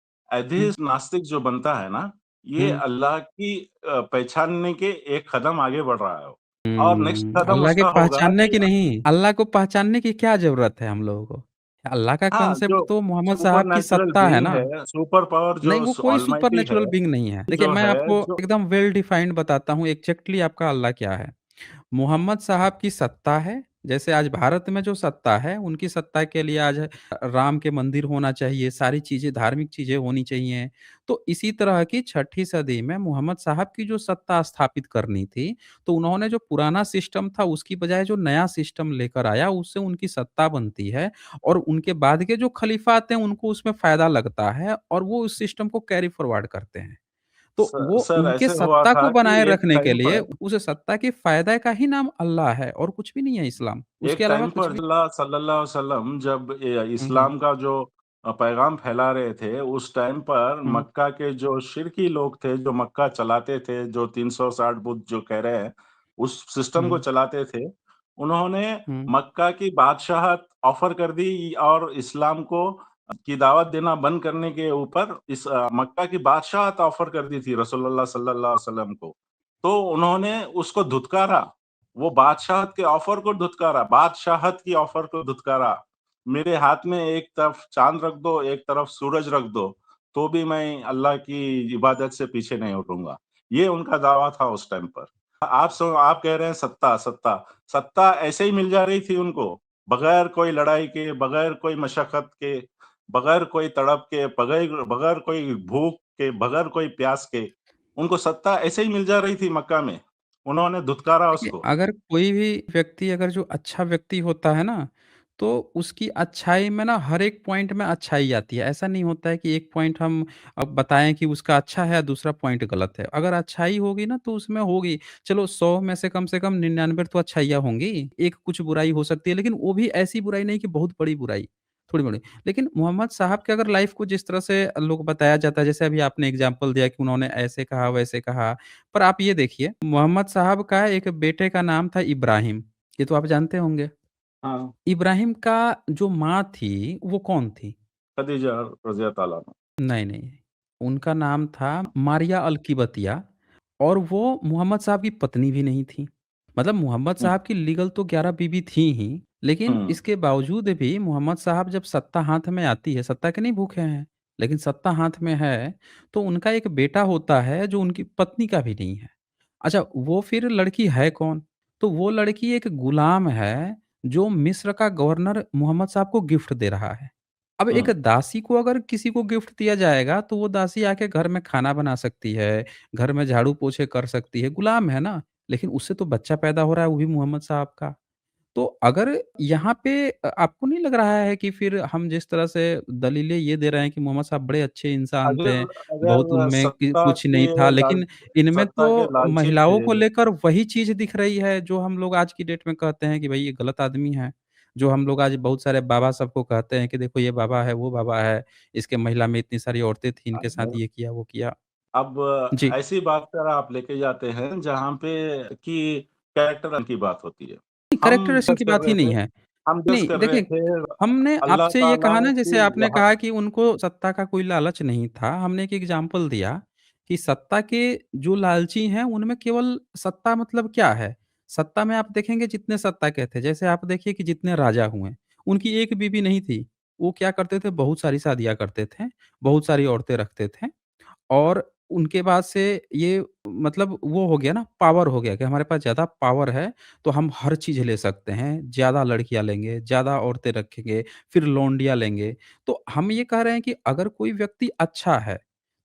हुँ, एथिस्ट नास्तिक जो बनता है ना, ये हुँ, अल्लाह की पहचानने के एक कदम आगे बढ़ रहा है वो। और नेक्स्ट कदम अल्लाह के उसका होगा पहचानने कि की नहीं, अल्लाह को पहचानने की क्या ज़रूरत है हम लोगों को? अल्लाह का हाँ, कांसेप्ट जो तो मोहम्मद साहब की सुपरनैचुरल सत्ता है बीइंग ना। है, सुपर पावर नहीं, जो वो स कोई सुपर ऑलमाइटी है, नेचुरल बीइंग नहीं है। देखिए, जो मैं है आपको जो एकदम वेल डिफाइंड बताता हूँ एग्ज़ैक्टली आपका अल्लाह क्या है। मोहम्मद साहब की सत्ता है, जैसे आज भारत में जो सत्ता है, उनकी सत्ता के लिए आज राम के मंदिर होना चाहिए, सारी चीज़ें धार्मिक चीज़ें होनी चाहिए। तो इसी तरह की छठी सदी में मोहम्मद साहब की जो सत्ता स्थापित करनी थी, तो उन्होंने जो पुराना सिस्टम था, उसकी बजाय जो नया सिस्टम लेकर आया, उससे उनकी सत्ता बनती है और उनके बाद के जो खलीफा आते हैं, उनको उसमें फ़ायदा लगता है और वो उस सिस्टम को कैरी फॉरवर्ड करते हैं। तो वो सर उनके ऐसे हुआ सत्ता को था कि बनाए एक रखने के टाइम लिए पर उस सत्ता के फ़ायदा का ही नाम अल्लाह है और कुछ भी नहीं है इस्लाम। एक उसके अलावा टाइम कुछ पर भी अल्लाह सल्लल्लाहु अलैहि वसल्लम जब हुँ, हुँ, इस्लाम का जो पैगाम फैला रहे थे, उस टाइम पर हुँ, मक्का के जो शिरकी लोग थे, जो मक्का चलाते थे, जो 360 बुत जो कह रहे हैं, उस सिस्टम को हुँ, चलाते थे, उन्होंने हुँ, मक्का की बादशाहत ऑफ़र कर दी और इस्लाम को की दावत देना बंद करने के ऊपर मक्का की बादशाहत ऑफ़र कर दी थी रसूलुल्लाह सल्लल्लाहु अलैहि वसल्लम को। तो उन्होंने उसको धुतकारा। वो बादशाहत के ऑफ़र को धुतकारा, बादशाहत की ऑफ़र को धुतकारा। मेरे हाथ में एक तरफ चाँद रख दो, एक तरफ सूरज रख दो, तो भी मैं अल्लाह की इबादत से पीछे नहीं हटूँगा। ये उनका दावा था उस टाइम पर। आप कह रहे हैं सत्ता, सत्ता, सत्ता ऐसे ही मिल जा रही थी उनको, बगैर कोई लड़ाई के, बगैर कोई मशक्कत के, बगैर कोई तड़प के, बगैर बगैर कोई भूख के, बगैर कोई प्यास के, उनको सत्ता ऐसे ही मिल जा रही थी मक्का में। उन्होंने धुतकारा देखिए, उसको। अगर कोई भी व्यक्ति अगर जो अच्छा व्यक्ति होता है ना, तो उसकी अच्छाई में ना हर एक पॉइंट में अच्छाई आती है। ऐसा नहीं होता है कि एक पॉइंट हम बताएँ कि उसका अच्छा है, दूसरा पॉइंट गलत है। अगर अच्छाई होगी ना तो उसमें होगी। चलो 100 में से कम 99 तो अच्छाइयाँ होंगी। एक कुछ बुराई हो सकती है, लेकिन वो भी ऐसी बुराई नहीं कि बहुत बड़ी बुराई, थोड़ी बड़ी। लेकिन मोहम्मद साहब के अगर लाइफ़ को जिस तरह से लोग बताया जाता है, जैसे अभी आपने एग्ज़ाम्पल दिया कि उन्होंने ऐसे कहा, वैसे कहा। पर आप ये देखिए, मोहम्मद साहब का एक बेटे का नाम था इब्राहिम, ये तो आप जानते होंगे। हाँ, इब्राहिम का जो माँ थी, वो कौन थी? खदीजा रज़िया ताला अन्हा। नहीं, नहीं, उनका नाम था मारिया अल-किबतिया और वो मोहम्मद साहब की पत्नी भी नहीं थी। मतलब मोहम्मद हुँ, साहब की लीगल तो 11 बीवी थी ही, लेकिन हुँ, इसके बावजूद भी मोहम्मद साहब जब सत्ता हाथ में आती है, सत्ता के नहीं भूखे हैं, लेकिन सत्ता हाथ में है, तो उनका एक बेटा होता है जो उनकी पत्नी का भी नहीं है। अच्छा, वो फिर लड़की है कौन? तो वो लड़की एक गुलाम है, जो मिस्र का गवर्नर मोहम्मद साहब को गिफ्ट दे रहा है। अब एक हुँ। दासी को अगर किसी को गिफ्ट दिया जाएगा, तो वो दासी आके घर में खाना बना सकती है, घर में झाड़ू-पोछे कर सकती है, गुलाम है ना। लेकिन उससे तो बच्चा पैदा हो रहा है, वो भी मोहम्मद साहब का। तो अगर यहाँ पे आपको नहीं लग रहा है कि फिर हम जिस तरह से दलीलें ये दे रहे हैं कि मोहम्मद साहब बड़े अच्छे इंसान थे, अगर बहुत अगर उनमें कि सत्ता कुछ नहीं के था, लाल लेकिन इनमें सत्ता के तो लालची महिलाओं थे। को लेकर वही चीज़ दिख रही है जो हम लोग आज की डेट में कहते हैं कि भई ये गलत आदमी है। जो हम लोग आज बहुत सारे बाबा सबको कहते हैं कि देखो ये बाबा है, वो बाबा है, इसके महिला में इतनी सारी औरतें थी, इनके साथ अब ये किया, वो किया। अब जी। ऐसी बात पर आप लेके जाते हैं जहाँ पे कि कैरेक्टर की बात होती है। हम कैरेक्टराइज़ेशन डिस्कस की कर बात ही रहे नहीं थे है। हम डिस्कस नहीं, कर रहे देखिए, थे हमने अल्लाह आपसे ये ताला कहा ना की जैसे आपने वहाँ कहा कि उनको सत्ता का कोई लालच नहीं था, हमने एक एग्ज़ाम्पल दिया कि सत्ता के जो लालची हैं, उनमें केवल सत्ता मतलब क्या है? सत्ता में आप देखेंगे जितने सत्ता के थे, जैसे आप देखिए कि जितने राजा हुए, उनकी एक बीवी नहीं थी। वो क्या करते थे, बहुत सारी शादियाँ करते थे, बहुत सारी औरतें रखते थे। और उनके बाद से ये मतलब वो हो गया ना, पावर हो गया कि हमारे पास ज़्यादा पावर है, तो हम हर चीज़ ले सकते हैं। ज़्यादा लड़कियाँ लेंगे, ज़्यादा औरतें रखेंगे, फिर लौंडिया लेंगे। तो हम ये कह रहे हैं कि अगर कोई व्यक्ति अच्छा है,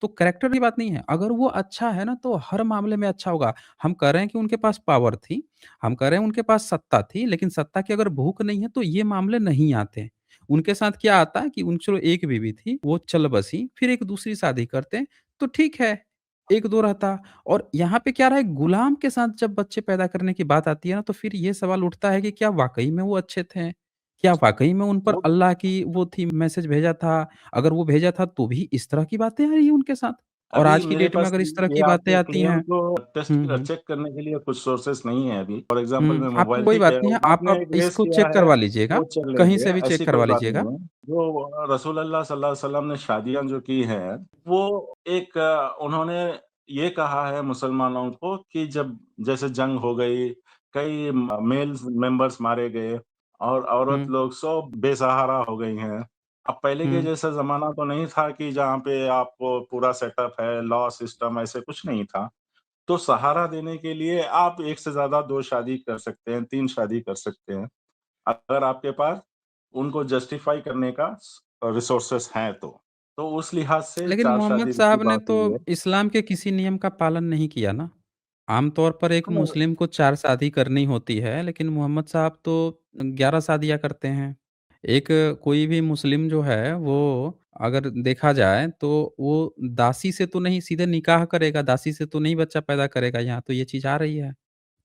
तो कैरेक्टर की बात नहीं है। अगर वो अच्छा है ना, तो हर मामले में अच्छा होगा। हम कह रहे हैं कि उनके पास पावर थी, हम कह रहे हैं उनके पास सत्ता थी, लेकिन सत्ता की अगर भूख नहीं है, तो ये मामले नहीं आते। उनके साथ क्या आता है कि उन चलो एक बीवी थी, वो चल बसी, फिर एक दूसरी शादी करते तो ठीक है, 1-2 रहता। और यहाँ पे क्या रहा है, गुलाम के साथ जब बच्चे पैदा करने की बात आती है ना, तो फिर ये सवाल उठता है कि क्या वाक़ई में वो अच्छे थे? क्या वाक़ई में उन पर वो अल्लाह की वो थी मैसेज भेजा था? अगर वो भेजा था तो भी इस तरह की बातें आ रही हैं उनके साथ? और अभी आज की मेरे डेट में पास अगर इस तरह ये की बातें आपके आती क्लेम हैं। को टेस्ट हुँ, हुँ। चेक करने के लिए कुछ सोर्सेस नहीं है अभी। फॉर एग्ज़ाम्पल मैं आपको मोबाइल कोई ठीक बात है, नहीं है, आप आपने अब एक रेस इसको किया चेक है, करवा लीजिएगा, वो चल कहीं लेंगे, से भी चेक ऐसी कोई करवा बात लीजिएगा। नहीं है। जो रसूल अल्लाह सल्लल्लाहु अलैहि वसल्लम ने शादियाँ जो की हैं, वो एक उन्होंने ये कहा है मुसलमानों को कि जब जैसे जंग हो गई, कई मेल्स मेंबर्स मारे गए और औरत हुँ, लोग सब बेसहारा हो गई हैं। अब पहले के हुँ। जैसा ज़माना तो नहीं था कि जहाँ पे आपको पूरा सेटअप है, लॉ सिस्टम ऐसे कुछ नहीं था। तो सहारा देने के लिए आप 1 से ज़्यादा 2 शादी कर सकते हैं, 3 शादी कर सकते हैं, अगर आपके पास उनको जस्टिफ़ाई करने का रिसोर्सेस हैं तो। तो उस लिहाज़ से लेकिन 4 मोहम्मद शादी की साहब ने बात तो हुई है। इस्लाम के किसी नियम का पालन नहीं किया ना। आम तौर पर एक हाँ, मुस्लिम को 4 शादी करनी होती है, लेकिन मोहम्मद साहब तो 11 शादियाँ करते हैं। एक कोई भी मुस्लिम जो है, वो अगर देखा जाए तो वो दासी से तो नहीं सीधे निकाह करेगा, दासी से तो नहीं बच्चा पैदा करेगा, यहाँ तो ये चीज़ आ रही है।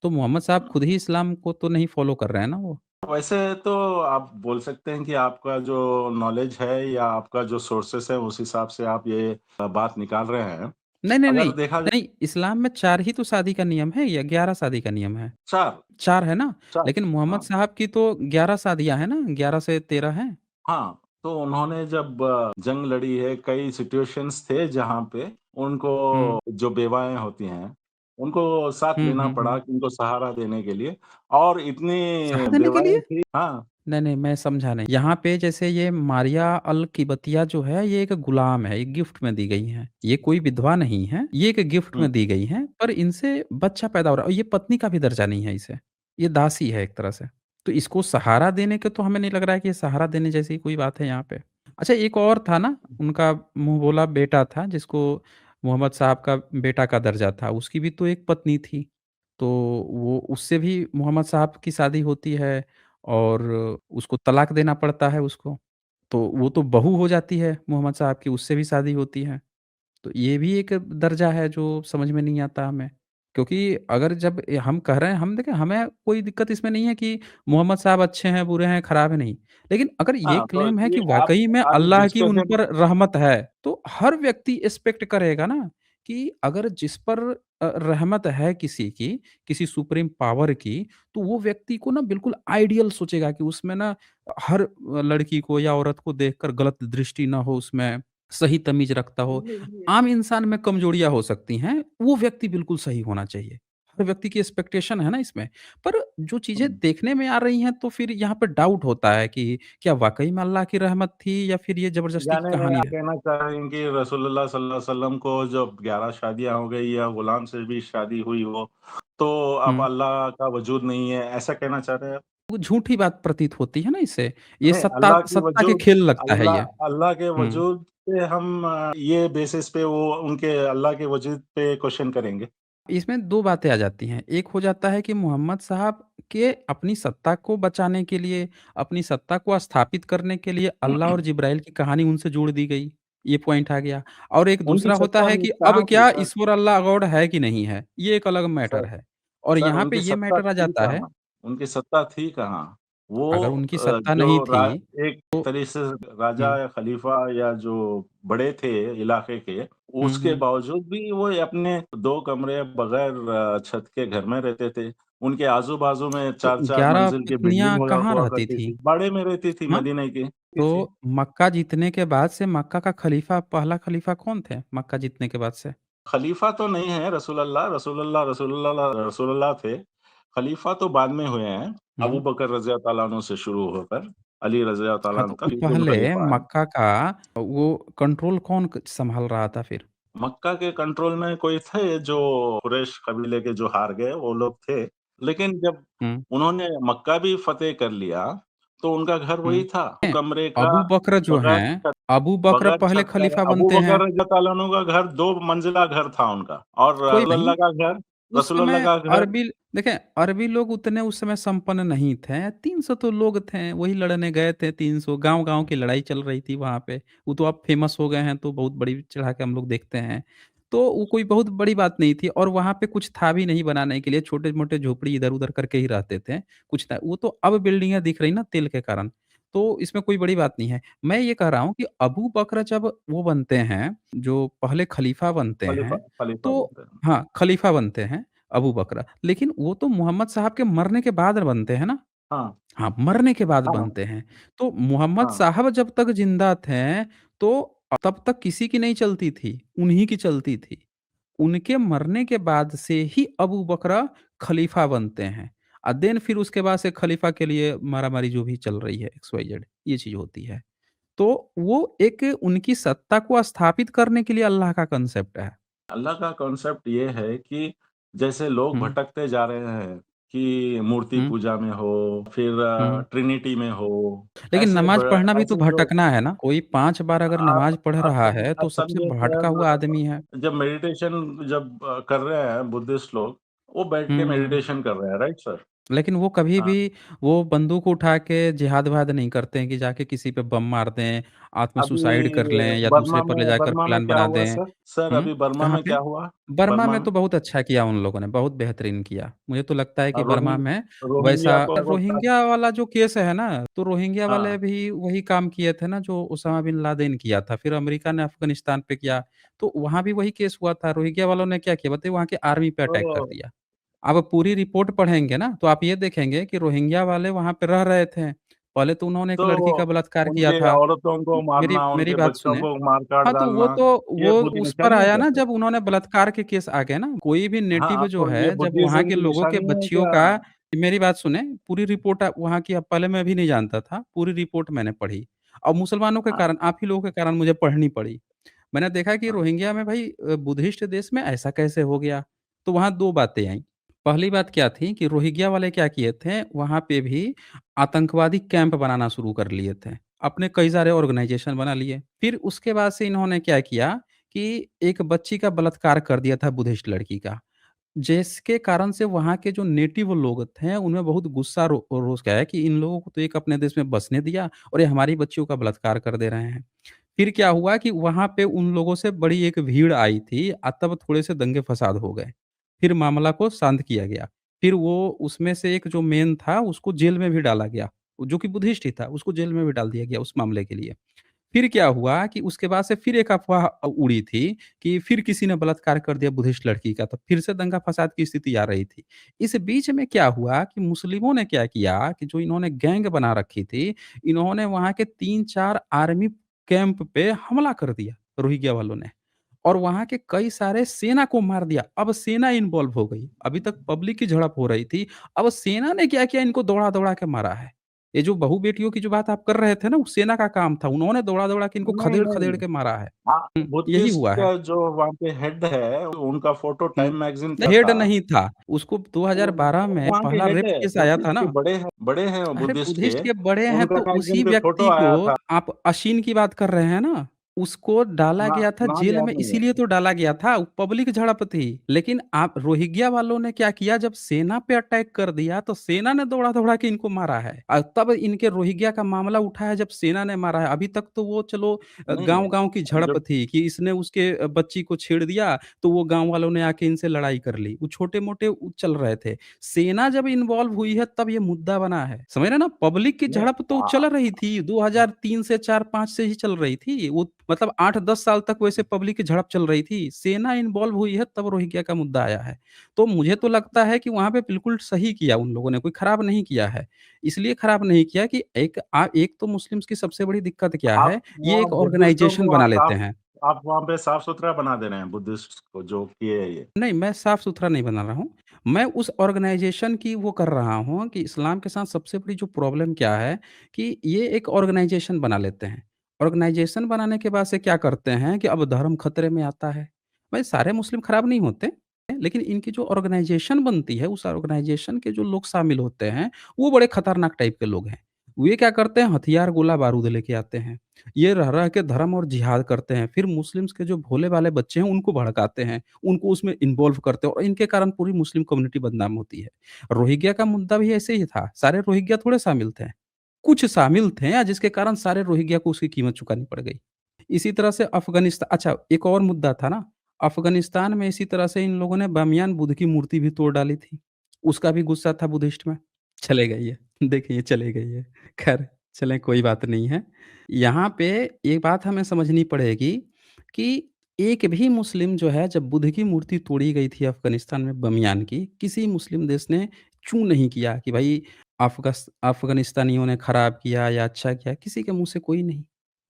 तो मोहम्मद साहब खुद ही इस्लाम को तो नहीं फ़ॉलो कर रहे हैं ना वो। वैसे तो आप बोल सकते हैं कि आपका जो नॉलेज है या आपका जो सोर्सेस है, उस हिसाब से आप ये बात निकाल रहे हैं। नहीं, नहीं, नहीं, अगर देखा जाए नहीं, इस्लाम में 4 ही तो शादी का नियम है या 11 शादी का नियम है? 4 4 है ना? 4 लेकिन मोहम्मद हाँ। साहब की तो 11 शादियाँ हैं ना, 11 से 13 हैं। हाँ, तो उन्होंने जब जंग लड़ी है, कई सिचुएशंस थे जहाँ पे उनको हुँ। जो बेवाएँ होती हैं, उनको साथ हुँ, लेना हुँ, पड़ा हुँ। कि उनको सहारा देने के लिए और इतनी सहारा देने के बेवाएँ लिए? थी हाँ, नहीं, नहीं, मैं समझा नहीं। यहाँ पे जैसे ये मारिया अल किबतिया जो है, ये एक गुलाम है, एक गिफ्ट में दी गई हैं। ये कोई विधवा नहीं है, ये एक गिफ्ट हुँ, में दी गई हैं, पर इनसे बच्चा पैदा हो रहा है और ये पत्नी का भी दर्जा नहीं है इसे। ये दासी है एक तरह से। तो इसको सहारा देने के तो हमें नहीं लग रहा है कि ये सहारा देने जैसी कोई बात है यहाँ पे। अच्छा, एक और था ना, उनका मुँह बोला बेटा था जिसको मोहम्मद साहब का बेटा का दर्जा था, उसकी भी तो एक पत्नी थी। तो वो उससे भी मोहम्मद साहब की शादी होती है और उसको तलाक देना पड़ता है उसको। तो वो तो बहू हो जाती है मोहम्मद साहब की, उससे भी शादी होती है। तो ये भी एक दर्जा है जो समझ में नहीं आता हमें। क्योंकि अगर जब हम कह रहे हैं, हम देखें हमें कोई दिक्कत इसमें नहीं है कि मोहम्मद साहब अच्छे हैं, बुरे हैं, खराब है, नहीं। लेकिन अगर ये हाँ, तो क्लेम है कि ये आप वाक़ई में आज अल्लाह की उन डिस्कशन पर रहमत है, तो हर व्यक्ति एक्सपेक्ट करेगा ना कि अगर जिस पर रहमत है किसी की, किसी सुप्रीम पावर की, तो वो व्यक्ति को ना बिल्कुल आइडियल सोचेगा कि उसमें ना हर लड़की को या औरत को देखकर गलत दृष्टि ना हो उसमें, सही तमीज़ रखता हो। आम इंसान में कमजोरियाँ हो सकती हैं, वो व्यक्ति बिल्कुल सही होना चाहिए। हर व्यक्ति की एक्सपेक्टेशन है ना इसमें। पर जो चीज़ें हुँ। देखने में आ रही हैं, तो फिर यहाँ पे डाउट होता है कि क्या वाक़ई में अल्लाह की रहमत थी या फिर ये ज़बरदस्ती की यानी कहानी आप है? कहना चाह रहे हैं कि रसूलुल्लाह सल्लल्लाहु अलैहि वसल्लम को जब 11 शादियाँ हो गई या गुलाम से भी शादी हुई हो, तो अब हुँ। अल्लाह का वजूद नहीं है, ऐसा कहना चाह रहे हैं आप? वो झूठी बात प्रतीत होती है ना इससे। ये नहीं, सत्ता सत्ता के खेल लगता है ये। अल्लाह के हुँ। वजूद पे हम ये बेसिस पे वो उनके अल्लाह के वजूद पे क्वेश्चन करेंगे। इसमें 2 बातें आ जाती हैं। एक हो जाता है कि मोहम्मद साहब के अपनी सत्ता को बचाने के लिए, अपनी सत्ता को स्थापित करने के लिए अल्लाह और जिब्राइल की कहानी उनसे जोड़ दी गई। ये पॉइंट आ गया। और एक उनकी दूसरा होता सत्ता है कि अब कहाँ थी क्या सर? ईश्वर अल्लाह गॉड है कि नहीं है? ये एक अलग मैटर सर है। और सर यहाँ पे उनकी ये सत्ता मैटर आ थी जाता है, कहाँ? उनकी सत्ता थी कहाँ? वो अगर उनकी सत्ता नहीं जो थी एक तो तरह से राजा हुँ, या खलीफा या जो बड़े थे इलाके के, हुँ, उसके हुँ। बावजूद भी वो अपने 2 कमरे बगैर छत के घर में रहते थे। उनके आजू-बाजू में तो 4-4 11 मंजिल की पत्नियाँ बिल्डिंग हुआ कहाँ हुआ रहती करती थी? थी। बाड़े में रहती थी हाँ? मदीना की। थी। तो मक्का जीतने के बाद से मक्का का खलीफा पहला खलीफा कौन थे? मक्का जीतने के बाद से? खलीफा तो नहीं है रसूलुल्लाह थे। खलीफा तो बाद में हुए हैं, हुँ। अबू बकर रज़ी अल्लाह तआला अन्हु से शुरू होकर, अली रज़ी अल्लाह हाँ, तआला तो तक तीनों पहले खलीफा हैं। मक्का का वो कंट्रोल कौन क सँभाल रहा था फिर? मक्का के कंट्रोल में कोई थे जो कुरैश कबीले के जो हार गए, वो लोग थे। लेकिन जब हुँ, उन्होंने मक्का भी फ़तेह कर लिया, तो उनका घर हुँ। वही था, हैं, कमरे का अबू बकर जो बगैर हैं, छत अबू बकर बगैर पहले छत का। खलीफा अबू बनते हैं। बकर रज़ी अल्लाह अन्हु का घर 2 मंजिला घर था उनका और कोई नहीं, उस रसूलुल्लाह समय का घर। अरबी देखें, अरबी लोग उतने उस समय संपन्न नहीं थे। 300 तो लोग थे, वही लड़ने गए थे 300, गाँव-गाँव की लड़ाई चल रही थी वहाँ पे। वो तो अब फेमस हो गए हैं, तो बहुत बड़ी चढ़ा के हम लोग देखते हैं। तो वो कोई बहुत बड़ी बात नहीं थी और वहाँ पे कुछ था भी नहीं बनाने के लिए, छोटे-मोटे झोपड़ी इधर-उधर करके ही रहते थे, कुछ था। वो तो अब बिल्डिंगें दिख रही ना तेल के कारण, तो इसमें कोई बड़ी बात नहीं है। मैं ये कह रहा हूँ कि अबू बकर जब वो बनते हैं, जो पहले खलीफा बनते खलीफा हैं, खलीफा तो बनते हैं। हाँ, खलीफा बनते हैं अबू बकर। लेकिन वो तो मोहम्मद साहब के मरने के बाद बनते हैं ना? हाँ, हाँ, मरने के बाद हाँ, बनते हैं। तो मोहम्मद हाँ। साहब जब तक ज़िंदा थे, तो तब तक किसी की नहीं चलती थी, उन्हीं की चलती थी। उनके मरने के बाद से ही अबू बकर खलीफा बनते हैं। देन फिर उसके बाद से खलीफा के लिए मारा-मारी जो भी चल रही है एक्स-वाई-ज़ेड, ये चीज़ होती है। तो वो एक उनकी सत्ता को स्थापित करने के लिए अल्लाह का कांसेप्ट है। अल्लाह का कॉन्सेप्ट ये है कि जैसे लोग हुँ, भटकते जा रहे हैं कि मूर्ति हुँ, पूजा में हो, फिर हुँ। ट्रिनिटी में हो, लेकिन नमाज़ पढ़ना भी तो ऐसे जो भटकना है ना? कोई 5 बार अगर नमाज़ पढ़ रहा है, तो आप सबसे समझिए भटका हुआ आदमी है। सर, जब मेडिटेशन कर रहे हैं बुद्धिस्ट लोग, वो बैठ के हुँ। मेडिटेशन कर रहे हैं, राइट सर? लेकिन वो कभी हाँ। भी वो बंदूक उठा के जिहाद-विहाद नहीं करते हैं कि जाके किसी पे बम मार दें, अभी आत्म-सुसाइड कर लें या दूसरे पर ले जाकर बर्मा में प्लान क्या बना हुआ दें। सर? सर हुँ, अभी बर्मा कहाँ में पे? क्या हुआ? बर्मा बर्मा में में तो बहुत अच्छा किया उन लोगों ने, बहुत बेहतरीन किया। मुझे तो लगता है कि बर्मा में वैसा रोहिंग्या को वो रोहिंग्या वाला जो केस है ना, तो रोहिंग्या वाले हाँ, भी वही काम किए थे ना जो ओसामा बिन लादेन किया था, फिर अमेरिका ने अफ़गानिस्तान पे किया, तो वहाँ भी वही केस हुआ था। रोहिंग्या वालों ने क्या किया बताइए, वहाँ की आर्मी पे अटैक कर तो दिया। आप पूरी रिपोर्ट पढ़ेंगे ना, तो आप ये देखेंगे कि रोहिंग्या वाले वहाँ पे रह रहे थे। पहले तो उन्होंने एक तो लड़की का बलात्कार किया उनके था। औरतों को मेरी मारना, मेरी उनके बात बच्चों सुने। को मार-काट हाँ, तो डालना, ये वो बुरी उस पर निशानी है आया क्या ना सर? जब उन्होंने बलात्कार के केस आ गए ना, कोई भी हाँ, नेटिव जो तो ये है जब वहाँ बुद्धिज़्म के की लोगों के निशानी है बच्चियों क्या? का मेरी बात सुने, पूरी रिपोर्ट वहाँ की अब पहले मैं भी नहीं जानता था, पूरी रिपोर्ट मैंने पढ़ी। और मुसलमानों के हाँ, कारण, आप ही लोगों के कारण मुझे पढ़नी पड़ी। मैंने देखा कि हाँ, रोहिंग्या में भाई बुद्धिस्ट देश में ऐसा कैसे हो गया? तो वहाँ 2 बातें आईं। पहली बात क्या थी कि रोहिंग्या वाले क्या किए थे, वहाँ पे भी आतंकवादी कैंप बनाना शुरू कर लिए थे। अपने कई सारे ऑर्गनाइज़ेशन बना लिए। फिर उसके बाद से इन्होंने क्या किया कि एक बच्ची का बलात्कार कर दिया था बुद्धिस्ट लड़की का। जिसके कारण से वहाँ के जो नेटिव लोग थे, उनमें बहुत गुस्सा रोष गया है कि इन लोगों को तो एक अपने देश में बसने दिया और ये हमारी बच्चियों का बलात्कार कर दे रहे हैं। फिर क्या हुआ कि वहाँ पे उन लोगों से बड़ी एक भीड़ आई थी, तब थोड़े से दंगे-फ़साद हो गए। फिर मामला को शांत किया गया। फिर वो उसमें से एक जो मेन था, उसको जेल में भी डाला गया, जो कि बुद्धिस्ट ही था, उसको जेल में भी डाल दिया गया उस मामले के लिए। फिर क्या हुआ कि उसके बाद से फिर एक अफ़वाह उड़ी थी कि फिर किसी ने बलात्कार कर दिया बुद्धिस्ट लड़की का, तो फिर से दंगा-फ़साद की स्थिति आ रही थी। इस बीच में क्या हुआ कि मुस्लिमों ने क्या किया कि जो इन्होंने गैंग बना रखी थी, इन्होंने वहाँ के 3-4 आर्मी कैंप पे हमला कर दिया, रोहिंग्या वालों ने। और वहाँ के कई सारे सेना को मार दिया। अब सेना इन्वॉल्व हो गई। अभी तक पब्लिक की झड़प हो रही थी। अब सेना ने क्या किया, इनको दौड़ा-दौड़ा के मारा है। ये जो बहू-बेटियों की जो बात आप कर रहे थे ना, वो सेना का काम था। उन्होंने दौड़ा-दौड़ा के इनको नहीं, खदेड़-खदेड़ नहीं। के मारा है। हाँ, यही बुद्धिस्ट हुआ है। का जो वहाँ पे हेड है, उनका फ़ोटो हुँ। टाइम मैगज़ीन नहीं, का हेड था। नहीं था। उसको वो 2012 में वहाँ के पहला हेड रेप है, केस आया था बुद्धिस्ट के ना। बड़े हैं अरे! बुद्धिस्ट के, बुद्धिस्ट के बड़े हैं उनका तो उसी मैगज़ीन पे फ़ोटो व्यक्ति को आया था। आप अशीन की बात कर रहे हैं ना? उसको डाला ना गया था नाम जेल याद में, नहीं है। इसीलिए तो डाला गया था, वो पब्लिक झड़प थी। लेकिन आप रोहिंग्या वालों ने क्या किया, जब सेना पे अटैक कर दिया तो सेना ने दौड़ा-दौड़ा के इनको मारा है। तब इनके रोहिंग्या का मामला उठा है जब सेना ने मारा है। अभी तक तो वो चलो नहीं, गाँव-गाँव की झड़प जो थी कि इसने उसके बच्ची को छेड़ दिया, तो वो गाँव वालों ने आके इनसे लड़ाई कर ली। वो छोटे-मोटे चल रहे थे। सेना जब इन्वॉल्व हुई है तब ये मुद्दा बना है। समझ रहे हैं ना? पब्लिक की नहीं झड़प तो चल रही थी, 2003 से 4-5 से ही चल रही थी। वो मतलब 8-10 साल तक वैसे पब्लिक की झड़प चल रही थी। सेना इन्वॉल्व हुई है तब रोहिंग्या का मुद्दा आया है। तो मुझे तो लगता है कि वहाँ पे बिल्कुल सही किया उन लोगों ने, कोई खराब नहीं किया है। इसलिए खराब नहीं किया कि एक तो मुस्लिम्स की सबसे बड़ी दिक्कत क्या आप है, ये वहाँ एक बुद्धिस्टों ऑर्गनाइज़ेशन को बना लेते हैं। आप वहाँ पे साफ-सुथरा बना दे रहे हैं बुद्धिस्ट को जो किए है ये। नहीं, मैं साफ-सुथरा नहीं बना रहा हूँ। मैं उस ऑर्गनाइज़ेशन की वो कर रहा हूँ कि इस्लाम के साथ सबसे बड़ी जो प्रॉब्लम क्या है कि ये एक ऑर्गनाइज़ेशन बना लेते हैं। ऑर्गनाइज़ेशन बनाने के बाद से क्या करते हैं कि अब धर्म खतरे में आता है। भाई सारे मुस्लिम खराब नहीं होते, लेकिन इनकी जो ऑर्गनाइज़ेशन बनती है, उस ऑर्गनाइज़ेशन के जो लोग शामिल होते हैं, वो बड़े खतरनाक टाइप के लोग हैं। ये क्या करते हैं, हथियार, गोला बारूद लेके आते हैं। ये रह-रह के धर्म और जिहाद करते हैं। फिर मुस्लिम्स के जो भोले-भाले बच्चे हैं, उनको भड़काते हैं। उनको उसमें इन्वॉल्व करते हैं और इनके कारण पूरी मुस्लिम कम्युनिटी बदनाम होती है। रोहिंग्या का मुद्दा भी ऐसे ही था, सारे रोहिंग्या थोड़े शामिल थे। कुछ शामिल थे जिसके कारण सारे रोहिंग्या को उसकी कीमत चुकानी पड़ गई। इसी तरह से अच्छा एक और मुद्दा था ना, अफ़गानिस्तान में इसी तरह से इन लोगों ने बामियान बुद्ध की मूर्ति भी तोड़ डाली थी। उसका भी गुस्सा था बुद्धिस्ट में, चले गई है। देखिए चले गई है। ख़ैर चलें कोई बात नहीं है। यहाँ पे एक बात हमें समझनी पड़ेगी कि एक भी मुस्लिम जो है जब बुद्ध की मूर्ति तोड़ी गई थी अफ़गानिस्तान में बामियान की, किसी मुस्लिम देश ने चूँ नहीं किया कि भाई अफ़गानिस्तानियों ने खराब किया या अच्छा किया, किसी के मुँह से कोई नहीं,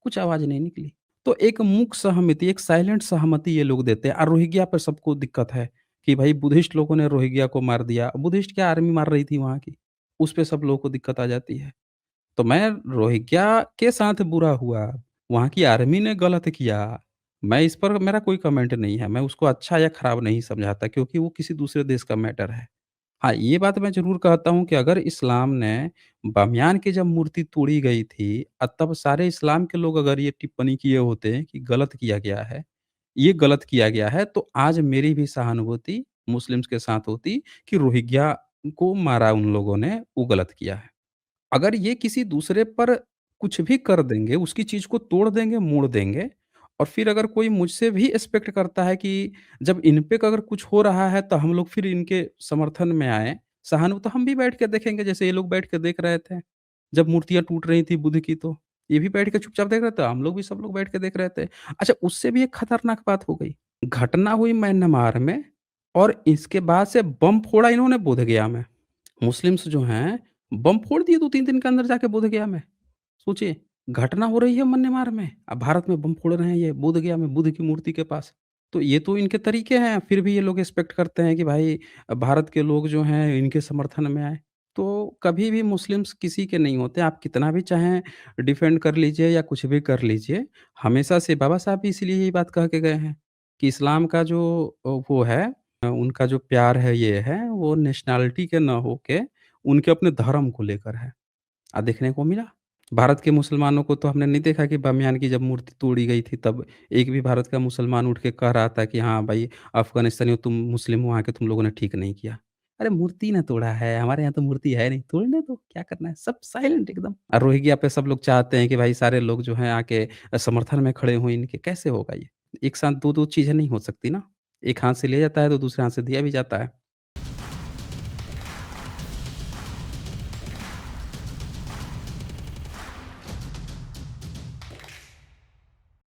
कुछ आवाज़ नहीं निकली। तो एक मूक सहमति, एक साइलेंट सहमति ये लोग देते हैं और रोहिंग्या पे सबको दिक्कत है कि भाई बुद्धिस्ट लोगों ने रोहिंग्या को मार दिया। बुद्धिस्ट क्या आर्मी मार रही थी वहाँ की, उस पे सब लोगों को दिक्कत आ जाती है। तो मैं रोहिंग्या के साथ बुरा हुआ, वहाँ की आर्मी ने गलत किया। मैं इस पर मेरा कोई कमेंट नहीं है, मैं उसको अच्छा या खराब नहीं समझाता क्योंकि वो किसी दूसरे देश का मैटर है। हाँ, ये बात मैं ज़रूर कहता हूँ कि अगर इस्लाम ने बामियान की जब मूर्ति तोड़ी गई थी तब सारे इस्लाम के लोग अगर ये टिप्पणी किए होते कि गलत किया गया है, ये गलत किया गया है, तो आज मेरी भी सहानुभूति मुस्लिम्स के साथ होती कि रोहिंग्या को मारा उन लोगों ने, वो गलत किया है। अगर ये किसी दूसरे पर कुछ भी कर देंगे, उसकी चीज़ को तोड़ देंगे, मोड़ देंगे और फिर अगर कोई मुझसे भी एक्सपेक्ट करता है कि जब इन पे अगर कुछ हो रहा है तो हम लोग फिर इनके समर्थन में आएँ, तो हम भी बैठ के देखेंगे जैसे ये लोग बैठ के देख रहे थे। जब मूर्तियाँ टूट रही थी बुद्ध की तो, ये भी बैठ के चुपचाप देख रहे थे, हम लोग भी सब लोग बैठ के देख रहे थे। अच्छा उससे भी एक खतरनाक बात हो गई, घटना हुई म्यांमार में और इसके बाद से बम फोड़ा इन्होंने बोधगया में। मुस्लिम्स जो हैं, बम फोड़ दिए 2-3 दिन के अंदर जाके बोधगया में। सोचिए, घटना हो रही है म्यांमार में, अब भारत में बम फोड़ रहे हैं ये बोधगया में, बुद्ध की मूर्ति के पास। तो ये तो इनके तरीके हैं, फिर भी ये लोग एक्सपेक्ट करते हैं कि भाई भारत के लोग जो हैं इनके समर्थन में आएँ। तो कभी भी मुस्लिम्स किसी के नहीं होते, आप कितना भी चाहें डिफेंड कर लीजिए या कुछ भी कर लीजिए, हमेशा से बाबा साहब भी इसीलिए यही बात कह के गए हैं कि इस्लाम का जो वो है उनका जो प्यार है ये है, वो नेशनैलिटी के ना होके उनके अपने धर्म को लेकर है। देखने को मिला। भारत के मुसलमानों को तो हमने नहीं देखा कि बामियान की जब मूर्ति तोड़ी गई थी तब एक भी भारत का मुसलमान उठ के कह रहा था कि हाँ भाई अफ़गानिस्तानियों तुम मुस्लिम हो आके तुम लोगों ने ठीक नहीं किया। अरे मूर्ति ना तोड़ा है, हमारे यहाँ तो मूर्ति है नहीं, तोड़ने दो, क्या करना है? सब साइलेंट एकदम। और रोहिंग्या पे सब लोग चाहते हैं कि भाई सारे लोग जो हैं आके समर्थन में खड़े हों इनके, कैसे होगा ये? एक साथ 2-2 चीज़ें नहीं हो सकती ना। एक हाथ से लिया जाता है तो दूसरे हाथ से दिया भी जाता है।